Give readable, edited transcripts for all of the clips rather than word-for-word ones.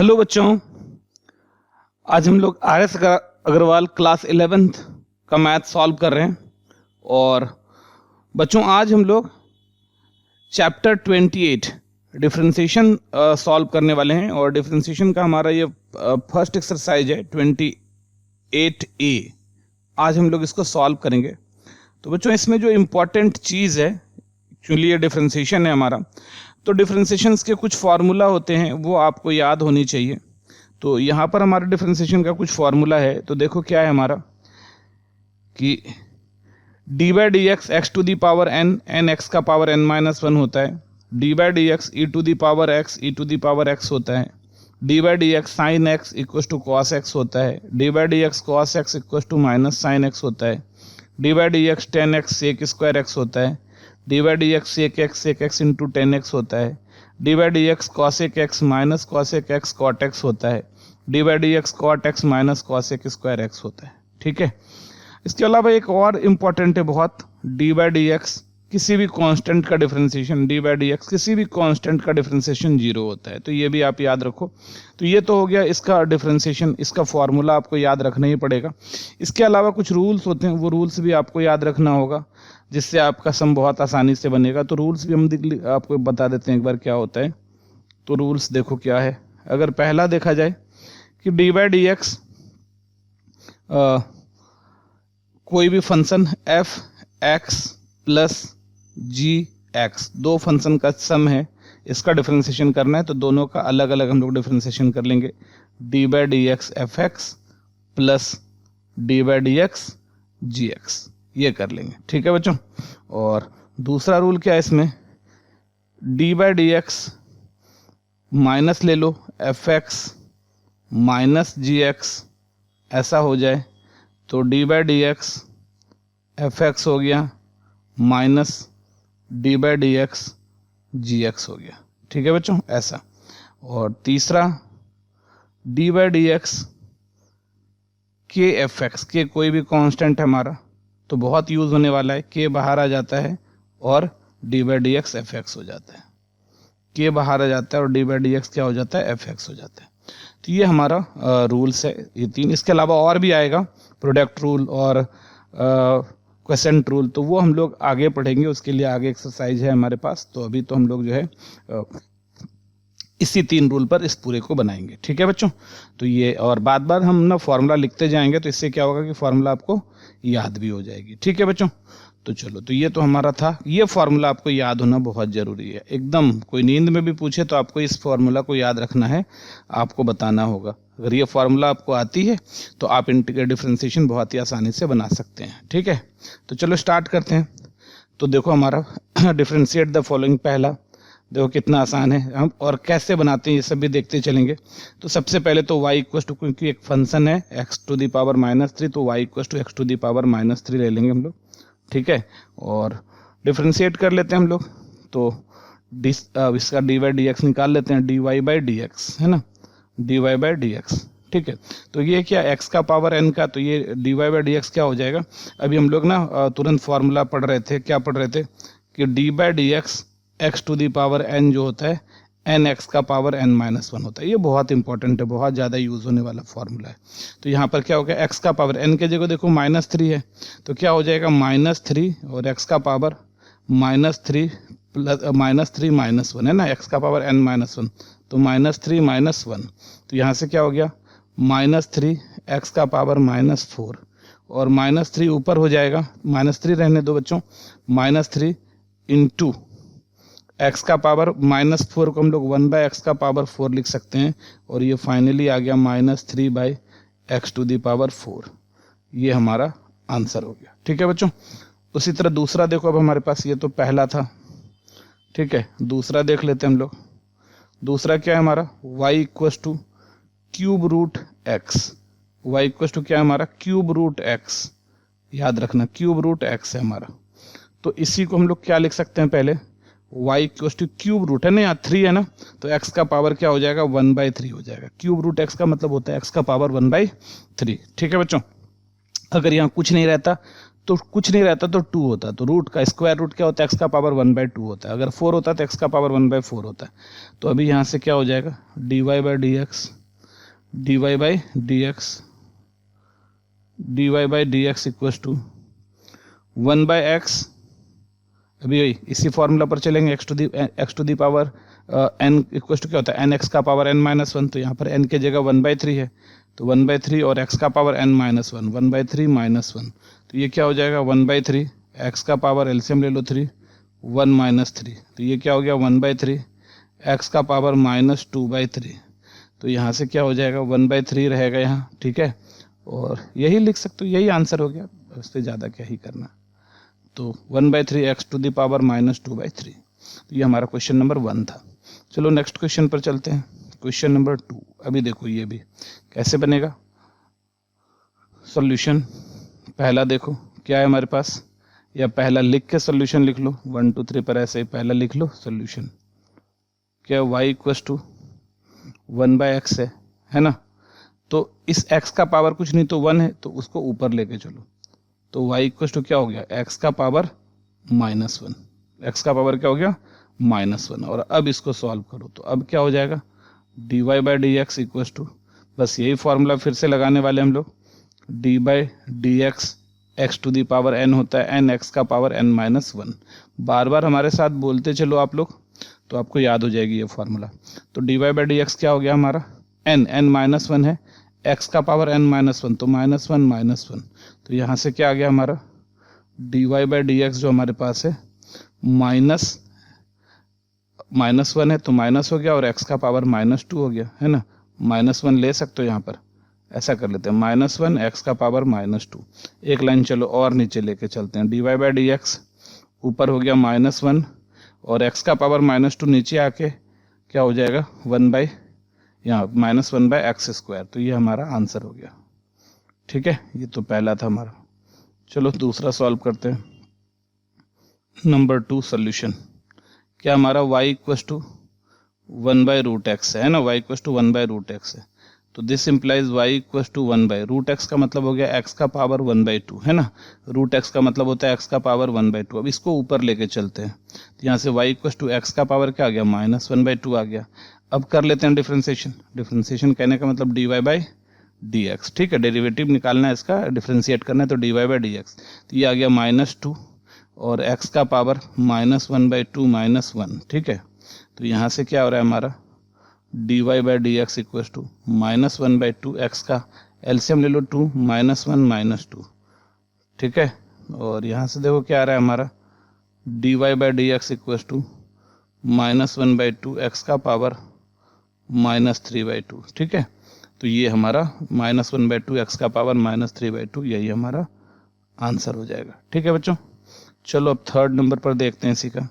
Hello बच्चों, आज हम लोग आर.एस. अग्रवाल क्लास 11th का मैथ सॉल्व कर रहे हैं। और बच्चों आज हम लोग चैप्टर 28 डिफरेंशिएशन सॉल्व करने वाले हैं। और डिफरेंशिएशन का हमारा ये फर्स्ट एक्सरसाइज है 28A। आज हम लोग इसको सॉल्व करेंगे। तो बच्चों इसमें जो इम्पोर्टेंट चीज़ है, एक्चुअली ये डिफरेंशिएशन है हमारा, तो डिफरेंशिएशंस के कुछ फार्मूला होते हैं वो आपको याद होनी चाहिए। तो यहाँ पर हमारे डिफरेंशिएशन का कुछ फार्मूला है। तो देखो क्या है हमारा कि d by D x x to the power n, n x का पावर एन माइनस वन होता है। D by D x e to the power x, e to the power x होता है। D by D x sin x equals to cos x होता है। D by D x cos x equals to minus sin x होता है। D by D x tan x sec square x होता है। D by D x sec x into tan x होता है। D by D x cosec x minus cosec x cot x होता है। D by D x cot x minus cosec square x होता है। ठीक है, इसके अलावा एक और इम्पॉर्टेंट है बहुत, डी बाई डी एक्स किसी भी कांस्टेंट का differentiation, D by D x किसी भी कांस्टेंट का डिफरेंशिएशन जीरो होता है। तो ये भी आप याद रखो। तो ये तो हो गया इसका डिफरेंशिएशन, इसका फॉर्मूला आपको याद रखना ही पड़ेगा। इसके अलावा कुछ रूल्स होते हैं, वो रूल्स भी आपको याद रखना होगा, जिससे आपका सम बहुत आसानी से बनेगा। तो रूल्स भी हम आपको बता देते हैं एक बार क्या होता है। तो रूल्स देखो क्या है। अगर पहला देखा जाए कि डी बाई डी एक्स कोई भी फंक्शन एफ एक्स प्लस जी एक्स, दो फंक्शन का सम है, इसका डिफरेंशिएशन करना है। तो दोनों का अलग अलग हम लोग डिफरेंशिएशन कर लेंगे। D by D x f x plus d by D x g x, ये कर लेंगे। ठीक है बच्चों। और दूसरा रूल क्या है इसमें, d by D x minus ले लो f x minus g x, ऐसा हो जाए तो d by D x f x हो गया minus d by D x g x हो गया। ठीक है बच्चों, ऐसा। और तीसरा d by D x k f x, k कोई भी कांस्टेंट है हमारा, तो बहुत यूज़ होने वाला है। के बाहर आ जाता है और d by D x f x हो जाता है। के बाहर आ जाता है और डी बाई डी एक्स क्या हो जाता है, एफ एक्स हो जाता है। तो ये हमारा रूल्स है, ये तीन। इसके अलावा और भी आएगा, प्रोडक्ट रूल और क्वेश्चन रूल, तो वो हम लोग आगे पढ़ेंगे। उसके लिए आगे एक्सरसाइज है हमारे पास। तो अभी तो हम लोग जो है इसी तीन रूल पर इस पूरे को बनाएंगे। ठीक है बच्चों। तो ये और बार बार हम ना फॉर्मूला लिखते जाएंगे, तो इससे क्या होगा कि फॉर्मूला आपको याद भी हो जाएगी। ठीक है बच्चों। तो चलो, तो ये तो हमारा था। ये फॉर्मूला आपको याद होना बहुत ज़रूरी है एकदम। कोई नींद में भी पूछे तो आपको इस फॉर्मूला को याद रखना है, आपको बताना होगा। अगर ये फार्मूला आपको आती है तो आप इंटीग्रल डिफरेंशिएशन बहुत ही आसानी से बना सकते हैं। ठीक है, तो चलो स्टार्ट करते हैं। तो देखो हमारा डिफरेंशिएट द फॉलोइंग, पहला देखो कितना आसान है, हम और कैसे बनाते हैं ये सब भी देखते चलेंगे। तो सबसे पहले तो y इक्वस टू, क्योंकि एक फंक्शन है x to the power minus three, तो y equals to x to the power minus three ले लेंगे हम लोग। ठीक है, और डिफरेंशिएट कर लेते हैं हम लोग। तो इसका डी बाई डी एक्स निकाल लेते हैं, d y by D x है ना, d y by D x. ठीक है, तो ये क्या x का पावर n का, तो ये d y by D x क्या हो जाएगा। अभी हम लोग ना तुरंत फार्मूला पढ़ रहे थे, क्या पढ़ रहे थे कि d by D x x to the power n जो होता है एन एक्स का पावर n माइनस वन होता है। ये बहुत इंपॉर्टेंट है, बहुत ज़्यादा यूज़ होने वाला फार्मूला है। तो यहाँ पर क्या हो गया, x का पावर n के जगह देखो माइनस थ्री है, तो क्या हो जाएगा माइनस थ्री, और x का power minus three plus minus three minus one है ना, x का पावर n माइनस वन, तो माइनस थ्री माइनस वन, तो यहाँ से क्या हो गया माइनस थ्री एक्स का पावर माइनस फोर, और माइनस थ्री ऊपर हो जाएगा, माइनस थ्री रहने दो बच्चों, माइनस थ्री इंटू एक्स का पावर माइनस फोर को हम लोग वन बाई एक्स का पावर फोर लिख सकते हैं, और ये फाइनली आ गया minus three by x to the power four. ये हमारा आंसर हो गया। ठीक है बच्चों। उसी तरह दूसरा देखो, अब हमारे पास ये तो पहला था। ठीक है, दूसरा देख लेते हैं हम लोग। दूसरा क्या है हमारा, y equals to cube root x, y equals to क्या है हमारा, क्यूब रूट एक्स, याद रखना क्यूब रूट एक्स है हमारा। तो इसी को हम लोग क्या लिख सकते हैं, पहले y equals to cube root है ना, यहाँ थ्री है ना, तो x का पावर क्या हो जाएगा, वन बाई थ्री हो जाएगा। क्यूब रूट x का मतलब होता है x का पावर वन बाई थ्री। ठीक है बच्चों। अगर यहाँ कुछ नहीं रहता तो कुछ नहीं रहता तो 2 होता, तो रूट का स्क्वायर रूट क्या होता है, एक्स का पावर 1/2 होता है। अगर 4 होता तो एक्स का पावर 1/4 होता है। तो अभी यहाँ से क्या हो जाएगा, dy by D x, dy by D x, dy by D x equal to 1/x, अभी वही इसी फॉर्मूला पर चलेंगे, x to the power n equal to क्या होता है, एन एक्स का पावर n-1, तो यहाँ पर n की जगह 1/3 है, तो 1/3 और x का पावर n-1, 1/3 -1, तो ये क्या हो जाएगा 1/3, x का पावर एलसीएम ले लो 3, 1 - 3, तो ये क्या हो गया 1/3, x का पावर -2/3, तो यहाँ से क्या हो जाएगा 1/3 रहेगा यहाँ, ठीक है, और यही लिख सकते हो, यही आंसर हो गया, उससे ज़्यादा क्या ही करना। तो 1/3 एक्स टू द पावर -2/3, तो ये हमारा क्वेश्चन नंबर 1 था। चलो नेक्स्ट क्वेश्चन पर चलते हैं, क्वेश्चन नंबर 2। अभी देखो ये भी कैसे बनेगा सॉल्यूशन। पहला देखो क्या है हमारे पास, या पहला लिख के सॉल्यूशन लिख लो, 1 2 3 पर ऐसे ही पहला लिख लो सॉल्यूशन। क्या y इक्वस टू 1/x है ना, तो इस x का पावर कुछ नहीं तो 1 है, तो उसको ऊपर लेके चलो, तो y इक्वस टू क्या हो गया, x का पावर -1, x का पावर क्या हो गया -1, और अब इसको सॉल्व करो तो अब क्या हो जाएगा dy by D x equals to, बस यही फॉर्मूला फिर से लगाने वाले हम लोग, d by D x, x to the power n होता है n, x का पावर n-1, बार बार हमारे साथ बोलते चलो आप लोग, तो आपको याद हो जाएगी ये फॉर्मूला। तो dy बाई डी एक्स क्या हो गया हमारा, n-1 है, x का पावर n-1, तो -1, तो यहाँ से क्या आ गया हमारा dy बाई डी एक्स जो हमारे पास है -1 है, तो माइनस हो गया, और x का पावर -2 हो गया, है ना, -1 ले सकते हो यहाँ पर, ऐसा कर लेते हैं -1 x का पावर -2, एक लाइन चलो और नीचे लेके चलते हैं, dy बाई डी एक्स ऊपर हो गया -1, और x का पावर -2 नीचे आके क्या हो जाएगा 1 यहाँ -1/x², तो ये हमारा आंसर हो गया, ठीक है। ये तो पहला था हमारा। चलो दूसरा सॉल्व करते हैं, नंबर 2 सॉल्यूशन। क्या हमारा y इक्वस टू 1/√x है ना, y इक्वस टू 1/√x है, तो this implies y equals to 1/√x का मतलब हो गया x का पावर 1/2 है ना, √x का मतलब होता है x का पावर 1/2। अब इसको ऊपर लेके चलते हैं, तो यहाँ से y इक्वस टू x का पावर क्या आ गया -1/2 आ गया। अब कर लेते हैं डिफ्रेंसिएशन, डिफ्रेंसिएशन कहने का मतलब dy बाई डी एक्स, ठीक है, डेरिवेटिव निकालना है इसका, डिफ्रेंशिएट करना है, तो dy बाई डी एक्स, तो ये आ गया -2 और x का पावर -1/2 -1, ठीक है, तो यहाँ से क्या हो रहा है हमारा dy by D x equal to -1/2, x का एलसीएम ले लो 2, -1 -2, ठीक है, और यहाँ से देखो क्या आ रहा है हमारा dy by D x equal to -1/2, x का पावर -3/2, ठीक है, तो ये हमारा -1/2 एक्स का पावर -3/2, यही हमारा आंसर हो जाएगा, ठीक है बच्चों। चलो अब थर्ड नंबर पर देखते हैं इसी का,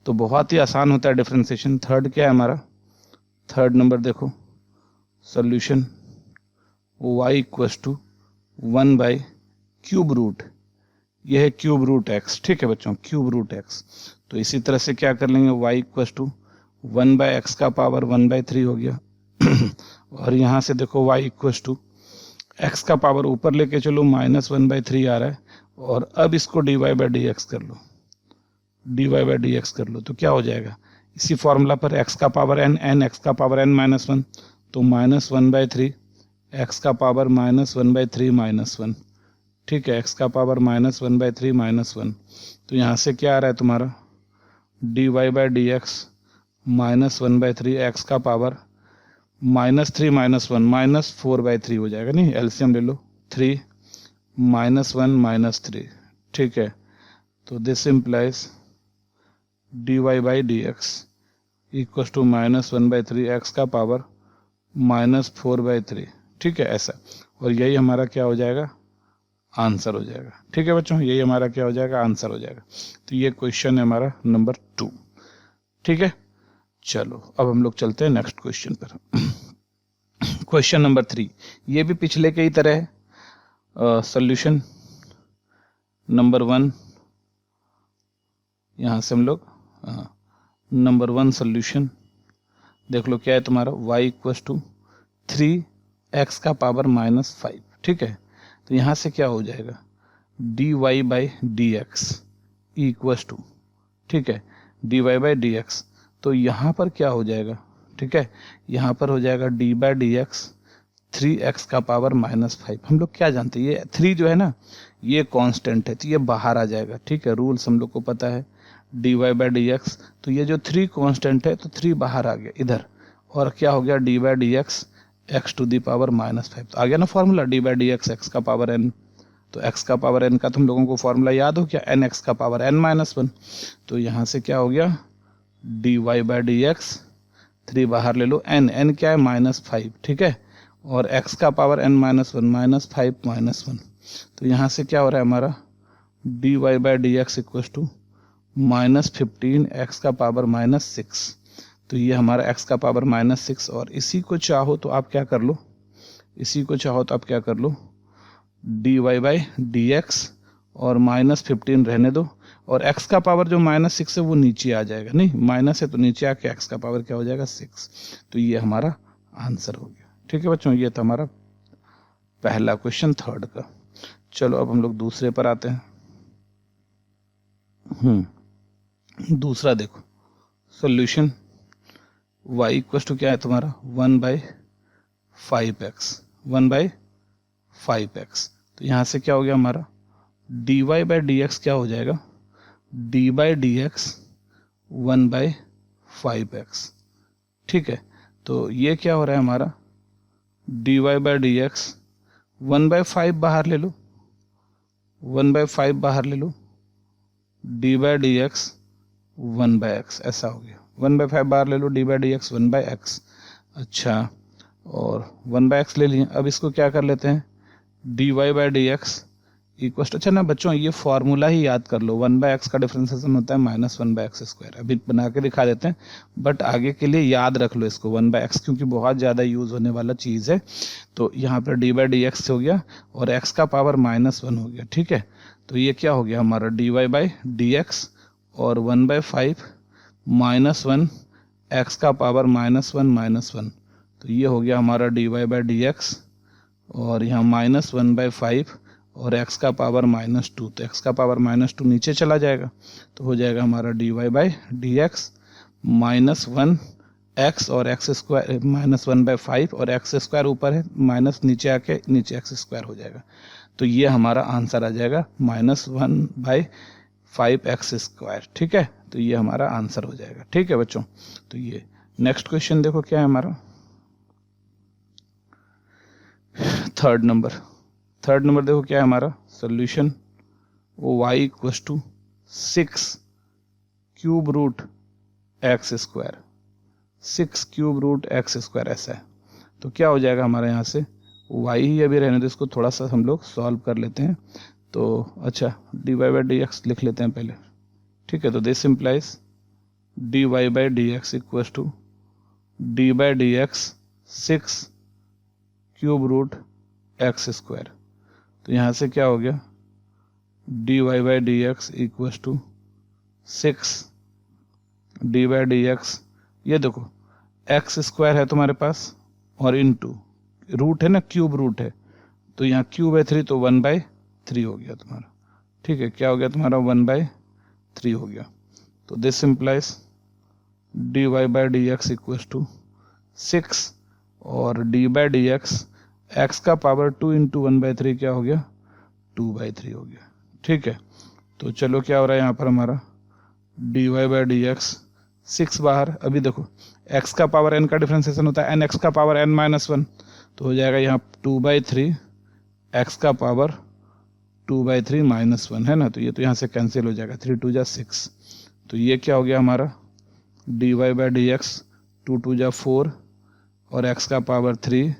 तो बहुत ही आसान होता है डिफ्रेंसिएशन। थर्ड क्या है हमारा, थर्ड नंबर देखो सॉल्यूशन y इक्वस टू 1/√, यह है √x, ठीक है बच्चों, √x, तो इसी तरह से क्या कर लेंगे y इक्वस टू 1/x का पावर 1/3 हो गया और यहाँ से देखो y इक्वस टू x का पावर ऊपर लेके चलो -1/3 आ रहा है, और अब इसको dy बाई डी एक्स कर लो, dy बाई डी एक्स कर लो, तो क्या हो जाएगा इसी फॉर्मूला पर x का पावर n, x का पावर n-1, तो -1/3 x का पावर -1/3 -1, ठीक है, x का पावर -1/3 -1, तो यहाँ से क्या आ रहा है तुम्हारा dy by D x -1/3 x का पावर -3 -1 -4/3 हो जाएगा, नहीं एलसीएम ले लो 3 -1 -3, ठीक है, तो this implies dy by D x equal to -1/3 x का पावर -4/3, ठीक है, ऐसा, और यही हमारा क्या हो जाएगा आंसर हो जाएगा, ठीक है बच्चों, यही हमारा क्या हो जाएगा आंसर हो जाएगा। तो ये क्वेश्चन है हमारा नंबर 2, ठीक है। चलो अब हम लोग चलते हैं नेक्स्ट क्वेश्चन पर, क्वेश्चन नंबर 3, ये भी पिछले के ही तरह है। सॉल्यूशन नंबर 1, यहाँ से हम लोग नंबर 1 सॉल्यूशन देख लो क्या है तुम्हारा y इक्वस टू 3x का पावर -5, ठीक है, तो यहाँ से क्या हो जाएगा d y by D x equals to, ठीक है, d y by D x. तो यहाँ पर क्या हो जाएगा, ठीक है, यहाँ पर हो जाएगा D by D x 3x का पावर -5। हम लोग क्या जानते हैं, ये 3 जो है ना ये कांस्टेंट है, तो ये बाहर आ जाएगा, ठीक है, रूल्स हम लोग को पता है, d y by D x. तो ये जो 3 कांस्टेंट है तो 3 बाहर आ गया इधर, और क्या हो गया d by D x x to the power -5। तो आ गया ना formula d by D x x का पावर n। तो x का पावर n का तुम लोगों को फॉर्मूला याद हो क्या, एन एक्स का पावर n-1। तो यहाँ से क्या हो गया d y by D x, 3 बाहर ले लो, n क्या है -5, ठीक है, और x का पावर n-1 -5 -1। तो यहाँ से क्या हो रहा है हमारा d y by D x equal to -15 x का पावर -6। तो ये हमारा x का पावर -6, और इसी को चाहो तो आप क्या कर लो, इसी को चाहो तो आप क्या कर लो d y by D x और -15 रहने दो, और x का पावर जो -6 है वो नीचे आ जाएगा, नहीं माइनस है तो नीचे आके x का पावर क्या हो जाएगा 6। तो ये हमारा आंसर हो गया, ठीक है बच्चों, ये था हमारा पहला क्वेश्चन थर्ड का। चलो अब हम लोग दूसरे पर आते हैं। दूसरा देखो सॉल्यूशन y इक्वल टू क्या है तुम्हारा 1/5x 1/5x। तो यहाँ से क्या हो गया हमारा d y by D x क्या हो जाएगा D by D x 1/5x, ठीक है। तो ये क्या हो रहा है हमारा d y by D x 1/5 बाहर ले लो, 1/5 बाहर ले लो, d by D x 1/x ऐसा हो गया, 1/5 बाहर ले लो, d by D x 1/x। अच्छा, और 1/x ले लिए, अब इसको क्या कर लेते हैं d y by D x equal to, अच्छा ना बच्चों ये फॉर्मूला ही याद कर लो, 1/x का डिफरेंशिएशन होता है -1/x²। अभी बना के दिखा देते हैं, बट आगे के लिए याद रख लो इसको 1/x, क्योंकि बहुत ज़्यादा यूज होने वाला चीज़ है। तो यहाँ पर डी बाई डी एक्स हो गया और x का पावर -1 हो गया, ठीक है। तो ये क्या हो गया हमारा d y by D x और 1/5 -1 x का पावर -1 तो ये हो गया हमारा d y by D x, और यहाँ -1/5 और x का पावर -2। तो x का पावर -2 नीचे चला जाएगा, तो हो जाएगा हमारा d y by D x -1x और x² -1/5 और x² ऊपर है, माइनस नीचे आके नीचे x² हो जाएगा। तो ये हमारा आंसर आ जाएगा -1/5x², ठीक है। तो ये हमारा आंसर हो जाएगा, ठीक है बच्चों। तो ये नेक्स्ट क्वेश्चन देखो क्या है हमारा थर्ड नंबर देखो क्या है हमारा सोल्यूशन, वो y equal to 6 cube root x², 6 cube root x² ऐसा है। तो क्या हो जाएगा हमारे यहाँ से y ही अभी रहने दो, इसको थोड़ा सा हम लोग सॉल्व कर लेते हैं। तो अच्छा d y by D x लिख लेते हैं पहले, ठीक है। तो this implies d y by D x equal to d by D x 6 cube root x²। तो यहाँ से क्या हो गया d y by D x equal to 6 d by D x, ये देखो x² है तुम्हारे पास और इनटू रूट है ना, क्यूब रूट है, तो यहाँ क्यूब है 3 तो 1/3 हो गया तुम्हारा, ठीक है। क्या हो गया तुम्हारा 1/3 हो गया। तो this implies d y by D x equal to 6 और d by D x x का पावर 2 × 1/3 क्या हो गया 2/3 हो गया, ठीक है। तो चलो क्या हो रहा है यहाँ पर हमारा d y by D x 6 बाहर, अभी देखो x का पावर n का डिफरेंशिएशन होता है nx का पावर n-1, तो हो जाएगा यहाँ 2/3 x का पावर 2/3 -1 है ना। तो ये तो यहाँ से कैंसिल हो जाएगा, 3 × 2 = 6। तो ये क्या हो गया हमारा d y by D x 2 × 2 = 4 और x का पावर 3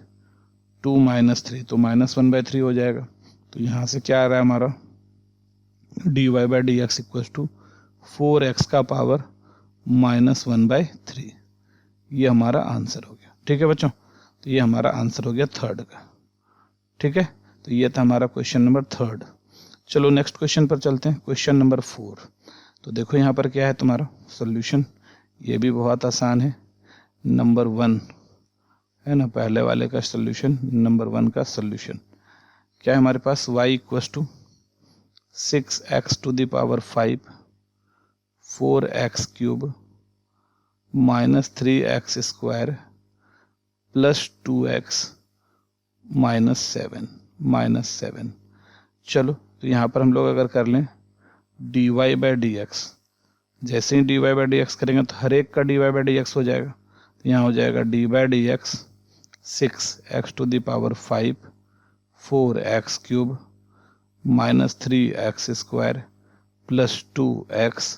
2 - 3 तो -1/3 हो जाएगा। तो यहाँ से क्या आ रहा है हमारा d y by D x equal to 4x का पावर -1/3। ये हमारा आंसर हो गया, ठीक है बच्चों। तो ये हमारा आंसर हो गया थर्ड का, ठीक है। तो ये था हमारा क्वेश्चन नंबर थर्ड। चलो नेक्स्ट क्वेश्चन पर चलते हैं, क्वेश्चन नंबर 4। तो देखो यहाँ पर क्या है तुम्हारा सोल्यूशन, ये भी बहुत आसान है। नंबर 1 है ना, पहले वाले का सोल्यूशन, नंबर 1 का सोल्यूशन क्या है हमारे पास y equal to 6x to the power 5 4x cube minus 3x square plus 2x minus 7। चलो तो यहाँ पर हम लोग अगर कर लें dy बाई डी एक्स, जैसे ही dy बाई डी एक्स करेंगे तो हर एक का dy बाई डी एक्स हो जाएगा। तो यहाँ हो जाएगा D by D x 6x to the power 5 4x cube minus 3x square plus 2x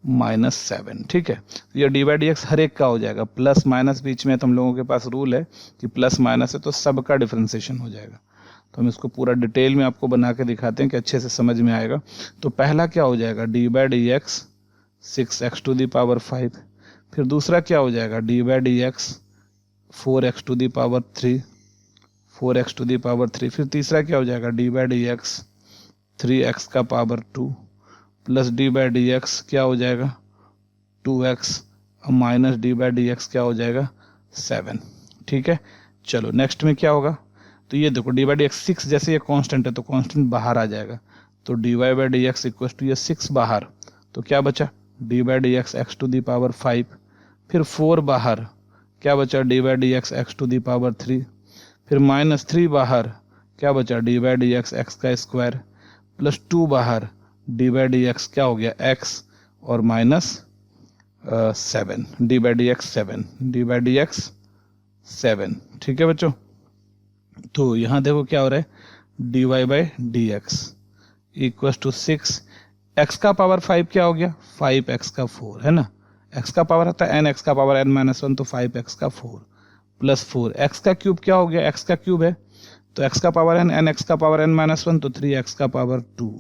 minus 7। ठीक है, ये डी बाई डी एक्स हर एक का हो जाएगा, प्लस माइनस बीच में तो हम लोगों के पास रूल है कि प्लस माइनस है तो सबका डिफरेंशिएशन हो जाएगा। तो हम इसको पूरा डिटेल में आपको बना के दिखाते हैं कि अच्छे से समझ में आएगा। तो पहला क्या हो जाएगा D by D x 6x to the power 5, फिर दूसरा क्या हो जाएगा डी बाई डी एक्स 4x to the power 3 4x to the power 3, फिर तीसरा क्या हो जाएगा D by D x 3x का power 2 plus d by D x क्या हो जाएगा 2x minus d by D x क्या हो जाएगा 7। ठीक है, चलो नेक्स्ट में क्या होगा, तो ये देखो डी बाई डी एक्स 6, जैसे ये कांस्टेंट है तो कांस्टेंट बाहर आ जाएगा, तो d y by D x equal to ये 6 बाहर, तो क्या बचा d by D x x to the power 5, फिर 4 बाहर, क्या बचा d by D x x to the power 3, फिर माइनस 3 बाहर, क्या बचा d by D x x का स्क्वायर प्लस 2 बाहर, डी बाई डी एक्स क्या हो गया एक्स और minus 7, D by D x 7, D by D x 7। ठीक है बच्चों, तो यहाँ देखो क्या हो रहा है d y by D x equal to 6, x का पावर 5 क्या हो गया 5x का 4 है ना, x का पावर आता है n, x का पावर n माइनस 1 तो 5x का 4 प्लस 4, x का क्यूब क्या हो गया x का क्यूब है तो x का पावर n, n x का पावर n माइनस 1 तो 3x का पावर 2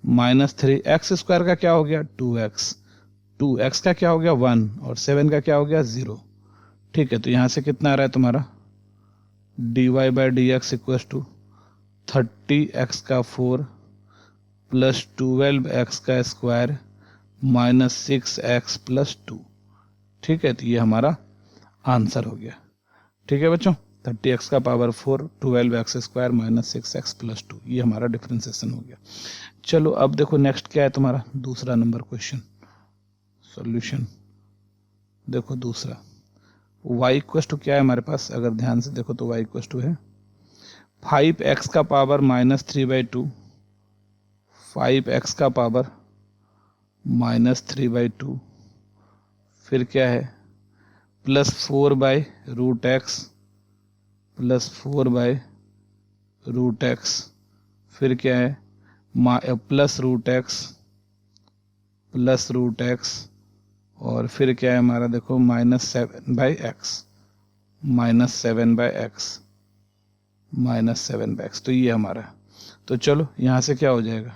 माइनस 3, एक्स स्क्वायर का क्या हो गया 2x, 2x का क्या हो गया 1 और 7 का क्या हो गया 0। ठीक है, तो यहाँ से कितना आ रहा है तुम्हारा d y by D x equal to 30x का 4 प्लस 12x का स्क्वायर माइनस 6x प्लस 2। ठीक है, तो ये हमारा आंसर हो गया। ठीक है बच्चों, 30x का power 4 12x square minus 6x plus 2, ये हमारा डिफरेंशिएशन हो गया। चलो अब देखो नेक्स्ट क्या है तुम्हारा दूसरा नंबर क्वेश्चन सॉल्यूशन। देखो दूसरा y इक्वल टू क्या है हमारे पास, अगर ध्यान से देखो तो y इक्वल टू है 5x का पावर माइनस 3/2, 5x का पावर माइनस 3/2, फिर क्या है प्लस 4/√x प्लस 4/√x, फिर क्या है प्लस √x और फिर क्या है हमारा देखो माइनस 7/x माइनस 7/x, तो ये हमारा। तो चलो यहाँ से क्या हो जाएगा,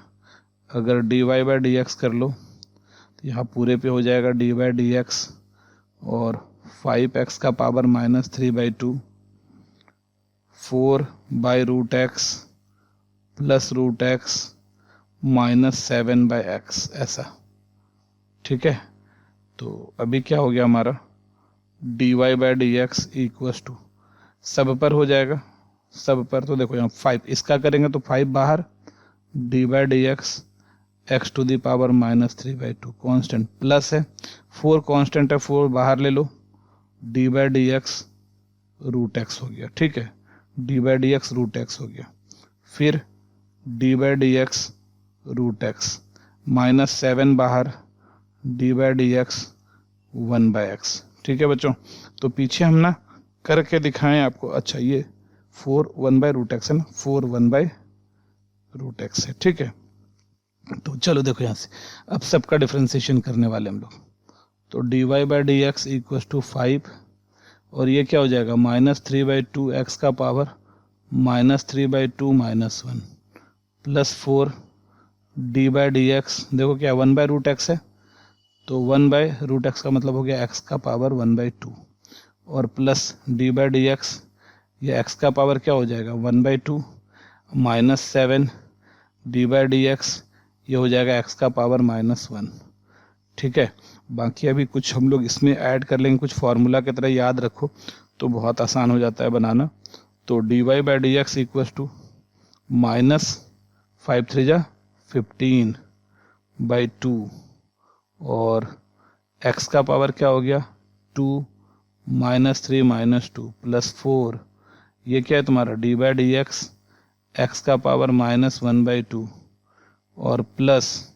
अगर d y by D x कर लो तो यहाँ पूरे पे हो जाएगा डी वाई डी एक्स और 5x का power minus 3/2 4/√x plus √x minus 7/x ऐसा। ठीक है, तो अभी क्या हो गया हमारा d y by D x equal to सब पर हो जाएगा, सब पर तो देखो यहाँ 5 इसका करेंगे तो 5 बाहर, d by D x x to the power minus 3/2 constant plus है 4 कॉन्स्टेंट है 4 बाहर ले लो, d by D x √x हो गया। ठीक है, d by D x √x हो गया, फिर d by D x √x minus 7 बाहर, d by D x 1/x। ठीक है बच्चों, तो पीछे हम ना करके दिखाएं आपको। अच्छा ये 4 1/√x है ना, 4 1/√x है। ठीक है, तो चलो देखो यहाँ से अब सबका डिफरेंशिएशन करने वाले हम लोग। तो d y by D x equal to 5 और ये क्या हो जाएगा माइनस 3/2 x का power minus 3/2 minus 1 plus 4 d by D x, देखो क्या 1/√x है तो 1/√x का मतलब हो गया x का पावर 1/2 और plus d by D x, ये x का पावर क्या हो जाएगा 1/2 minus 7 D by D x, ये हो जाएगा x का पावर माइनस 1। ठीक है, बाकी अभी कुछ हम लोग इसमें ऐड कर लेंगे, कुछ फार्मूला की तरह याद रखो तो बहुत आसान हो जाता है बनाना। तो d y by D x equal to minus 5 3 जा 15/2 और x का पावर क्या हो गया 2 -3 -2 +4, ये क्या है तुम्हारा d/dx x का पावर -1/2 और प्लस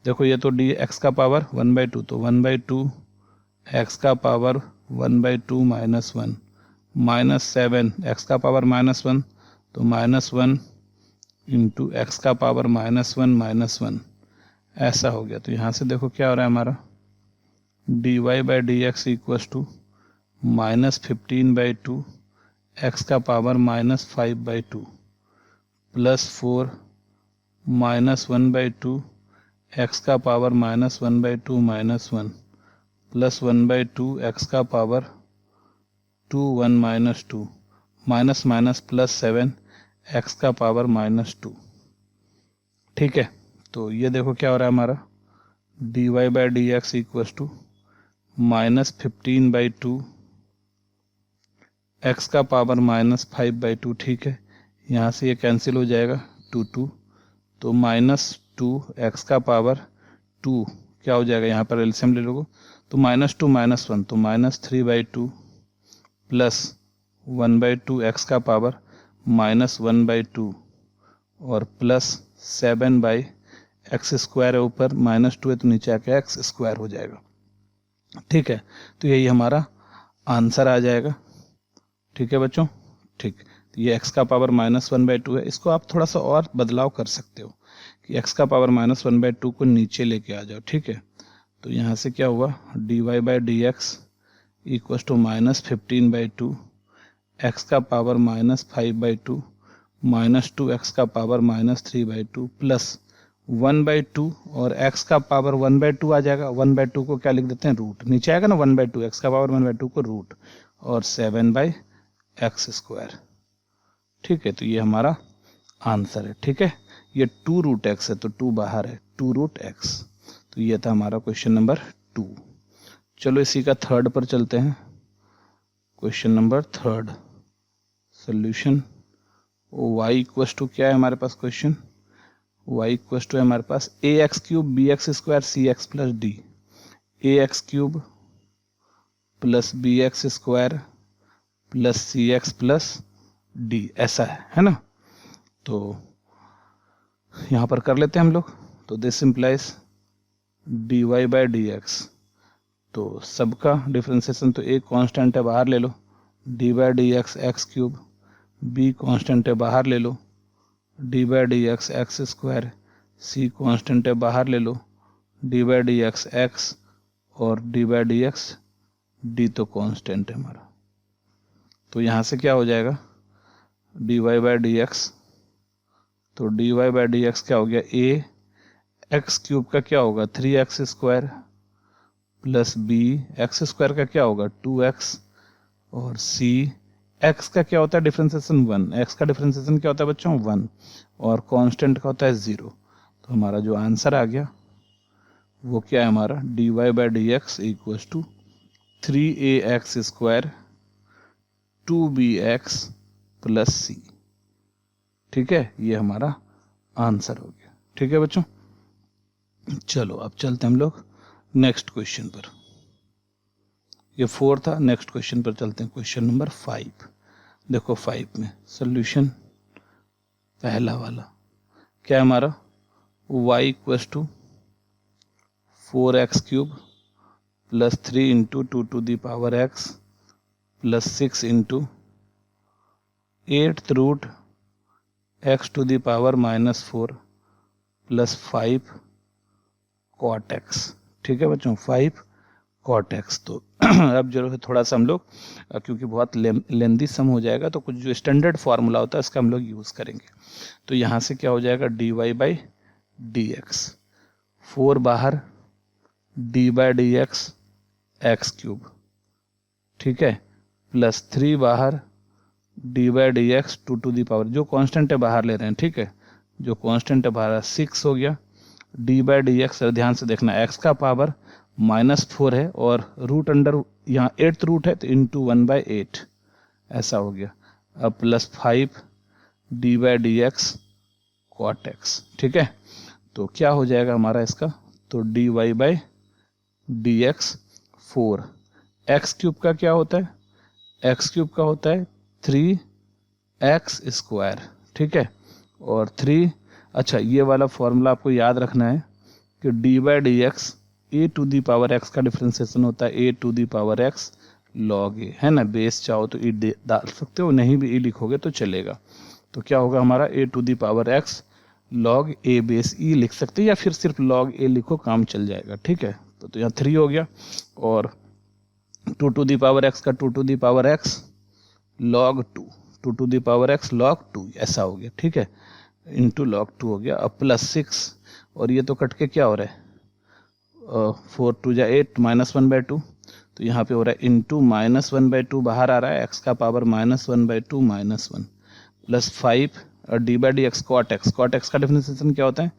देखो ये तो x का पावर 1/2 तो 1/2 x का पावर 1/2 -1 -7 x का पावर -1 तो -1 इंटू एक्स का पावर -1 ऐसा हो गया। तो यहाँ से देखो क्या हो रहा है हमारा dy/dx इक्वस टू -15/2 एक्स का पावर -5/2 +4 -1/2 एक्स का पावर -1/2 -1 +1/2 एक्स का पावर 2 1 -2 +7 एक्स का पावर -2। ठीक है, तो ये देखो क्या हो रहा है हमारा dy/dx इक्वस टू -15/2 एक्स का पावर -5/2। ठीक है, यहाँ से ये कैंसिल हो जाएगा 2 2 तो -2 एक्स का पावर 2 क्या हो जाएगा, यहाँ पर एलसीएम ले लोगे तो -2 -1 तो -3/2 प्लस 1/2 एक्स का पावर -1/2 और प्लस 7/x स्क्वायर है, ऊपर -2 है तो नीचे आके x स्क्वायर हो जाएगा। ठीक है, तो यही हमारा आंसर आ जाएगा। ठीक है बच्चों, ठीक, तो ये x का पावर -1/2 है। इसको आप थोड़ा सा और बदलाव कर सकते हो कि x का पावर -1/2 को नीचे लेके आ जाओ। ठीक है, तो यहाँ से क्या हुआ dy/dx इक्वस टू -15/2 x का पावर -5/2 -2 x का पावर -3/2 प्लस 1/2 और x का पावर 1/2 आ जाएगा। 1/2 को क्या लिख देते हैं रूट, नीचे आएगा ना 1/2 x का पावर 1/2 को रूट और 7/x स्क्वायर। ठीक है, तो ये हमारा आंसर है। ठीक है, ये 2√x है तो 2 बाहर है 2√x। तो ये था हमारा क्वेश्चन नंबर 2। चलो इसी का थर्ड पर चलते हैं। Question number third solution y equals to क्या है हमारे पास क्वेश्चन, y इक्वस टू है हमारे पास ax³ bx² cx plus d, ax³ plus bx² plus cx plus d ऐसा है ना। तो यहाँ पर कर लेते हैं हम लोग, तो दिस इम्प्लाइज dy/dx, तो सबका डिफरेंशिएशन तो एक कांस्टेंट है बाहर ले लो dy/dx x³, b कांस्टेंट है बाहर ले लो dy/dx x², c कांस्टेंट है बाहर ले लो dy/dx x और dy/dx d तो कांस्टेंट है हमारा। तो यहाँ से क्या हो जाएगा dy/dx, तो dy/dx क्या हो गया a x³ का क्या होगा 3x² प्लस b x² का क्या होगा 2x और c x का क्या होता है डिफरेंशिएशन 1, x का डिफरेंशिएशन क्या होता है बच्चों 1 और कांस्टेंट का होता है 0। तो हमारा जो आंसर आ गया वो क्या है हमारा dy/dx equals to 3ax² 2bx plus c। ठीक है, ये हमारा आंसर हो गया। ठीक है बच्चों, चलो अब चलते हैं हम लोग नेक्स्ट क्वेश्चन पर। ये 4 था, नेक्स्ट क्वेश्चन पर चलते हैं। क्वेश्चन नंबर 5 देखो, 5 में सोल्यूशन पहला वाला क्या है हमारा y equals to 4x³ plus 3 into 2 to the power x plus 6 into 8th root x to the power -4 plus 5 cot x। ठीक है बच्चों, 5 cot x। तो अब जो है थोड़ा सा हम लोग, क्योंकि बहुत लेंदी सम हो जाएगा तो कुछ जो स्टैंडर्ड फार्मूला होता है इसका हम लोग यूज़ करेंगे। तो यहाँ से क्या हो जाएगा dy/dx 4 बाहर d/dx x³, ठीक है, प्लस 3 बाहर d/dx 2 टू दी पावर, जो कांस्टेंट है बाहर ले रहे हैं। ठीक है, जो कांस्टेंट है बाहर 6 हो गया d/dx। ध्यान से देखना x का पावर -4 है और रूट अंडर यहाँ 8th रूट है तो इंटू 1/8 ऐसा हो गया। अब प्लस 5 d/dx cot x। ठीक है, तो क्या हो जाएगा हमारा इसका, तो dy by D x 4, x cube का क्या होता है, एक्स क्यूब का होता है 3x स्क्वायर, ठीक है। और 3, अच्छा ये वाला फॉर्मूला आपको याद रखना है कि d by D x a to the power x का डिफ्रेंसिएशन होता है a to the power x log a, है ना। बेस चाहो तो ई डाल सकते हो, नहीं भी ई लिखोगे तो चलेगा। तो क्या होगा हमारा a to the power x log a base e लिख सकते हैं, या फिर सिर्फ लॉग ए लिखो, काम चल जाएगा, ठीक है। तो यहाँ 3 हो गया, और 2 टू दी पावर एक्स का 2 to the power x log 2, 2 to the power x log 2, ऐसा हो गया, ठीक है, इंटू लॉग 2 हो गया। अब प्लस 6, और ये तो कट के क्या हो रहा है, 4 टू जा 8 -1/2, तो यहाँ पे हो रहा है इंटू -1/2 बाहर आ रहा है, x का पावर -1/2 -1 प्लस 5 और d by D x cot x, cot x का डिफरेंशिएशन क्या होता है,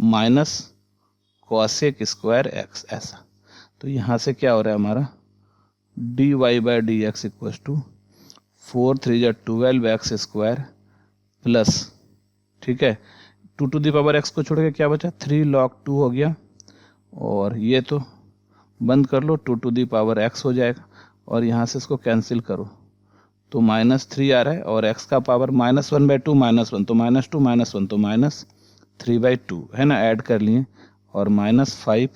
माइनस कॉसेक स्क्वायर एक्स, ऐसा। तो यहाँ से क्या हो रहा है हमारा d y by D x equal to 4 3 जा 12 एक्स स्क्वायर प्लस, ठीक है, 2 टू दी पावर एक्स को छोड़ के क्या बचा, 3 log 2 हो गया, और ये तो बंद कर लो, 2 टू दी पावर एक्स हो जाएगा, और यहाँ से इसको कैंसिल करो तो -3 आ रहा है, और x का पावर -1/2 -1, तो -2 -1 तो -3/2, है ना, ऐड कर लिए, और -5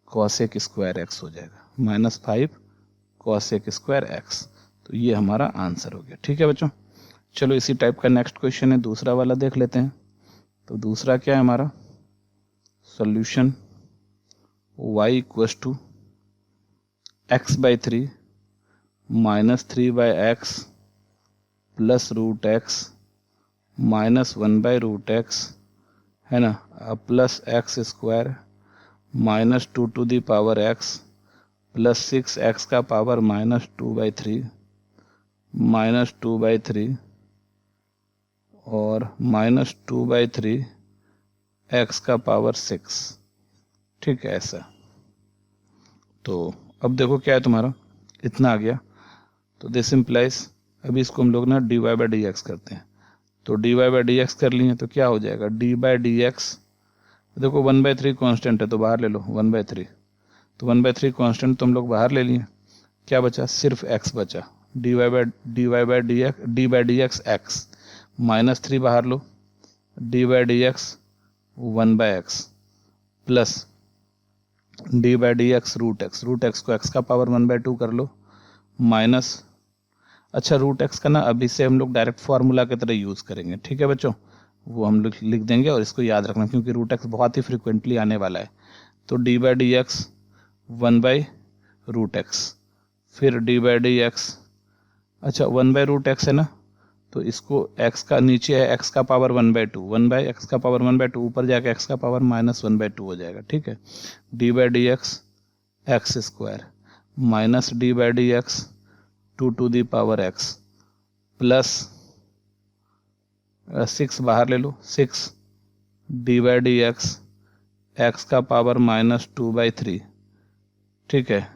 कॉसेक स्क्वायर एक्स हो जाएगा, -5 कॉसेक स्क्वायर एक्स। तो ये हमारा आंसर हो गया, ठीक है बच्चों। चलो इसी टाइप का नेक्स्ट क्वेश्चन है, दूसरा वाला देख लेते हैं। तो दूसरा क्या है हमारा, solution y equals to x/3 -3/x plus √x -1/√x, है ना, plus x square -2 to the power x plus 6x का पावर -2/3 -2/3 और -2/3 x का पावर 6, ठीक है, ऐसा। तो अब देखो क्या है तुम्हारा, इतना आ गया, तो दिस इम्प्लाइज, अभी इसको हम लोग ना d y by D x करते हैं। तो d y by D x कर लिए तो क्या हो जाएगा, डी बाई डी एक्स, देखो 1/3 कॉन्स्टेंट है तो बाहर ले लो 1/3, तो 1/3 कॉन्स्टेंट तो हम लोग बाहर ले लिए, क्या बचा, सिर्फ x बचा, d y by D x x, -3 बाहर लो, d by D x 1/x plus d by D x √x को x का पावर 1/2 कर लो, माइनस, अच्छा √x का ना अभी से हम लोग डायरेक्ट फार्मूला की तरह यूज़ करेंगे, ठीक है बच्चों, वो हम लोग लिख देंगे, और इसको याद रखना क्योंकि √x बहुत ही फ्रिक्वेंटली आने वाला है। तो d by D x 1/√x, फिर डी बाई डी एक्स, अच्छा 1/√x है ना, तो इसको x का नीचे है x का पावर 1/2, 1/x का पावर 1/2, ऊपर जाके x का पावर -1/2 हो जाएगा, ठीक है। D by D x x square minus d by D x 2 to the power x plus 6 बाहर ले लो, 6 d by D x x का पावर -2/3, ठीक है।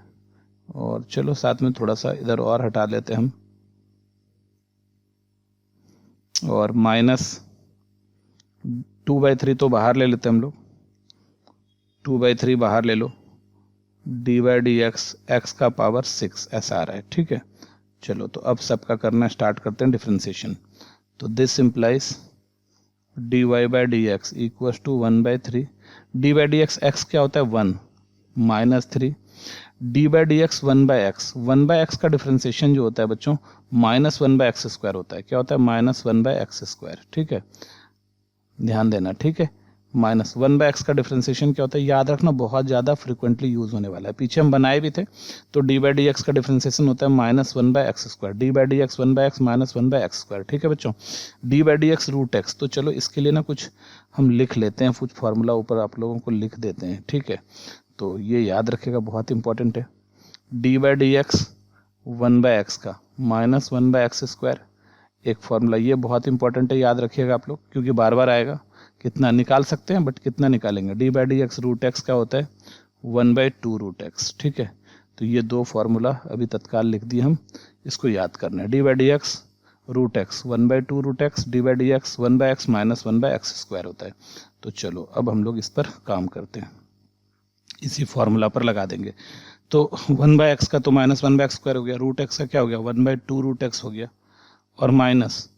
और चलो साथ में थोड़ा सा इधर और हटा लेते हैं हम, और -2/3 तो बाहर ले लेते हैं हम लोग, 2/3 बाहर ले लो, d by D x x का पावर 6 ऐसा आ रहा है, ठीक है। चलो तो अब सबका करना स्टार्ट करते हैं डिफ्रेंसिएशन। तो this implies d y by D x equal to 1/3, d by D x x क्या होता है 1 -3, d by D x 1/x, 1/x का डिफ्रेंसिएशन जो होता है बच्चों -1/x² होता है, क्या होता है -1/x², ठीक है, ध्यान देना, ठीक है। -1/x का डिफ्रेंसिएशन क्या होता है, याद रखना, बहुत ज़्यादा फ्रिक्वेंटली यूज होने वाला है, पीछे हम बनाए भी थे। तो डी बाई डी एक्स का डिफ्रेंसिएशन होता है -1/x², D by D x 1/x -1/x², ठीक है बच्चों। D by D x √x, तो चलो इसके लिए ना कुछ हम लिख लेते हैं, कुछ फार्मूला ऊपर आप लोगों को लिख देते हैं, ठीक है। तो ये याद रखेगा, बहुत इंपॉर्टेंट है। D by D x 1/x का -1/x², एक फार्मूला, ये बहुत इंपॉर्टेंट है, याद रखिएगा आप लोग, क्योंकि बार बार आएगा। कितना निकाल सकते हैं, बट कितना निकालेंगे, D by D x √x का होता है 1/2√x, ठीक है। तो ये दो फार्मूला अभी तत्काल लिख दिए हम, इसको याद करना है। D by D x root x, 1/2 root x d by D x 1/x minus 1/x square होता है। तो चलो अब हम लोग इस पर काम करते हैं, इसी फॉर्मूला पर लगा देंगे। तो 1/x का तो माइनस 1/x स्क्वायर हो गया, रूट एक्स का क्या हो गया 1/2 रूट एक्स हो गया, और माइनस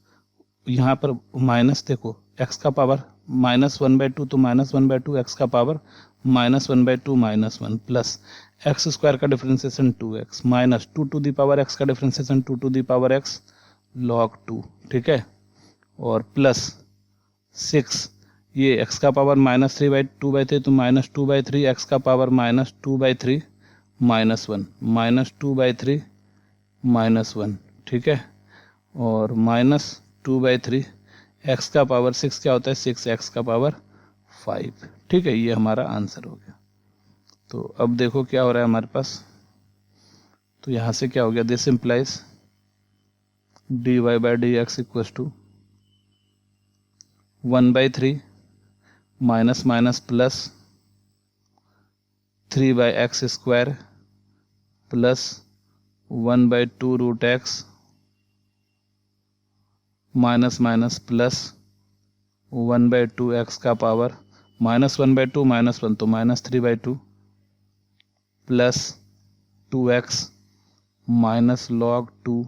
यहाँ पर माइनस देखो x का पावर माइनस 1/2 तो माइनस 1/2 x का power minus 1/2 minus 1 plus x square का differentiation 2x minus 2 to the power x का differentiation 2 to the power x log 2, ठीक है, और प्लस 6 ये x का पावर माइनस 3/2/3 तो माइनस 2/3 x का power minus 2/3 minus 1 minus 2/3 minus 1, ठीक है, और माइनस 2/3 x का पावर 6 क्या होता है 6x का पावर 5, ठीक है, ये हमारा आंसर हो गया। तो अब देखो क्या हो रहा है हमारे पास, तो यहाँ से क्या हो गया this implies dy by D x equal to 1/3 minus minus plus 3/x square plus 1/2 root x minus minus plus 1/2 x का पावर माइनस 1/2 माइनस 1 तो minus 3/2 plus 2x minus log 2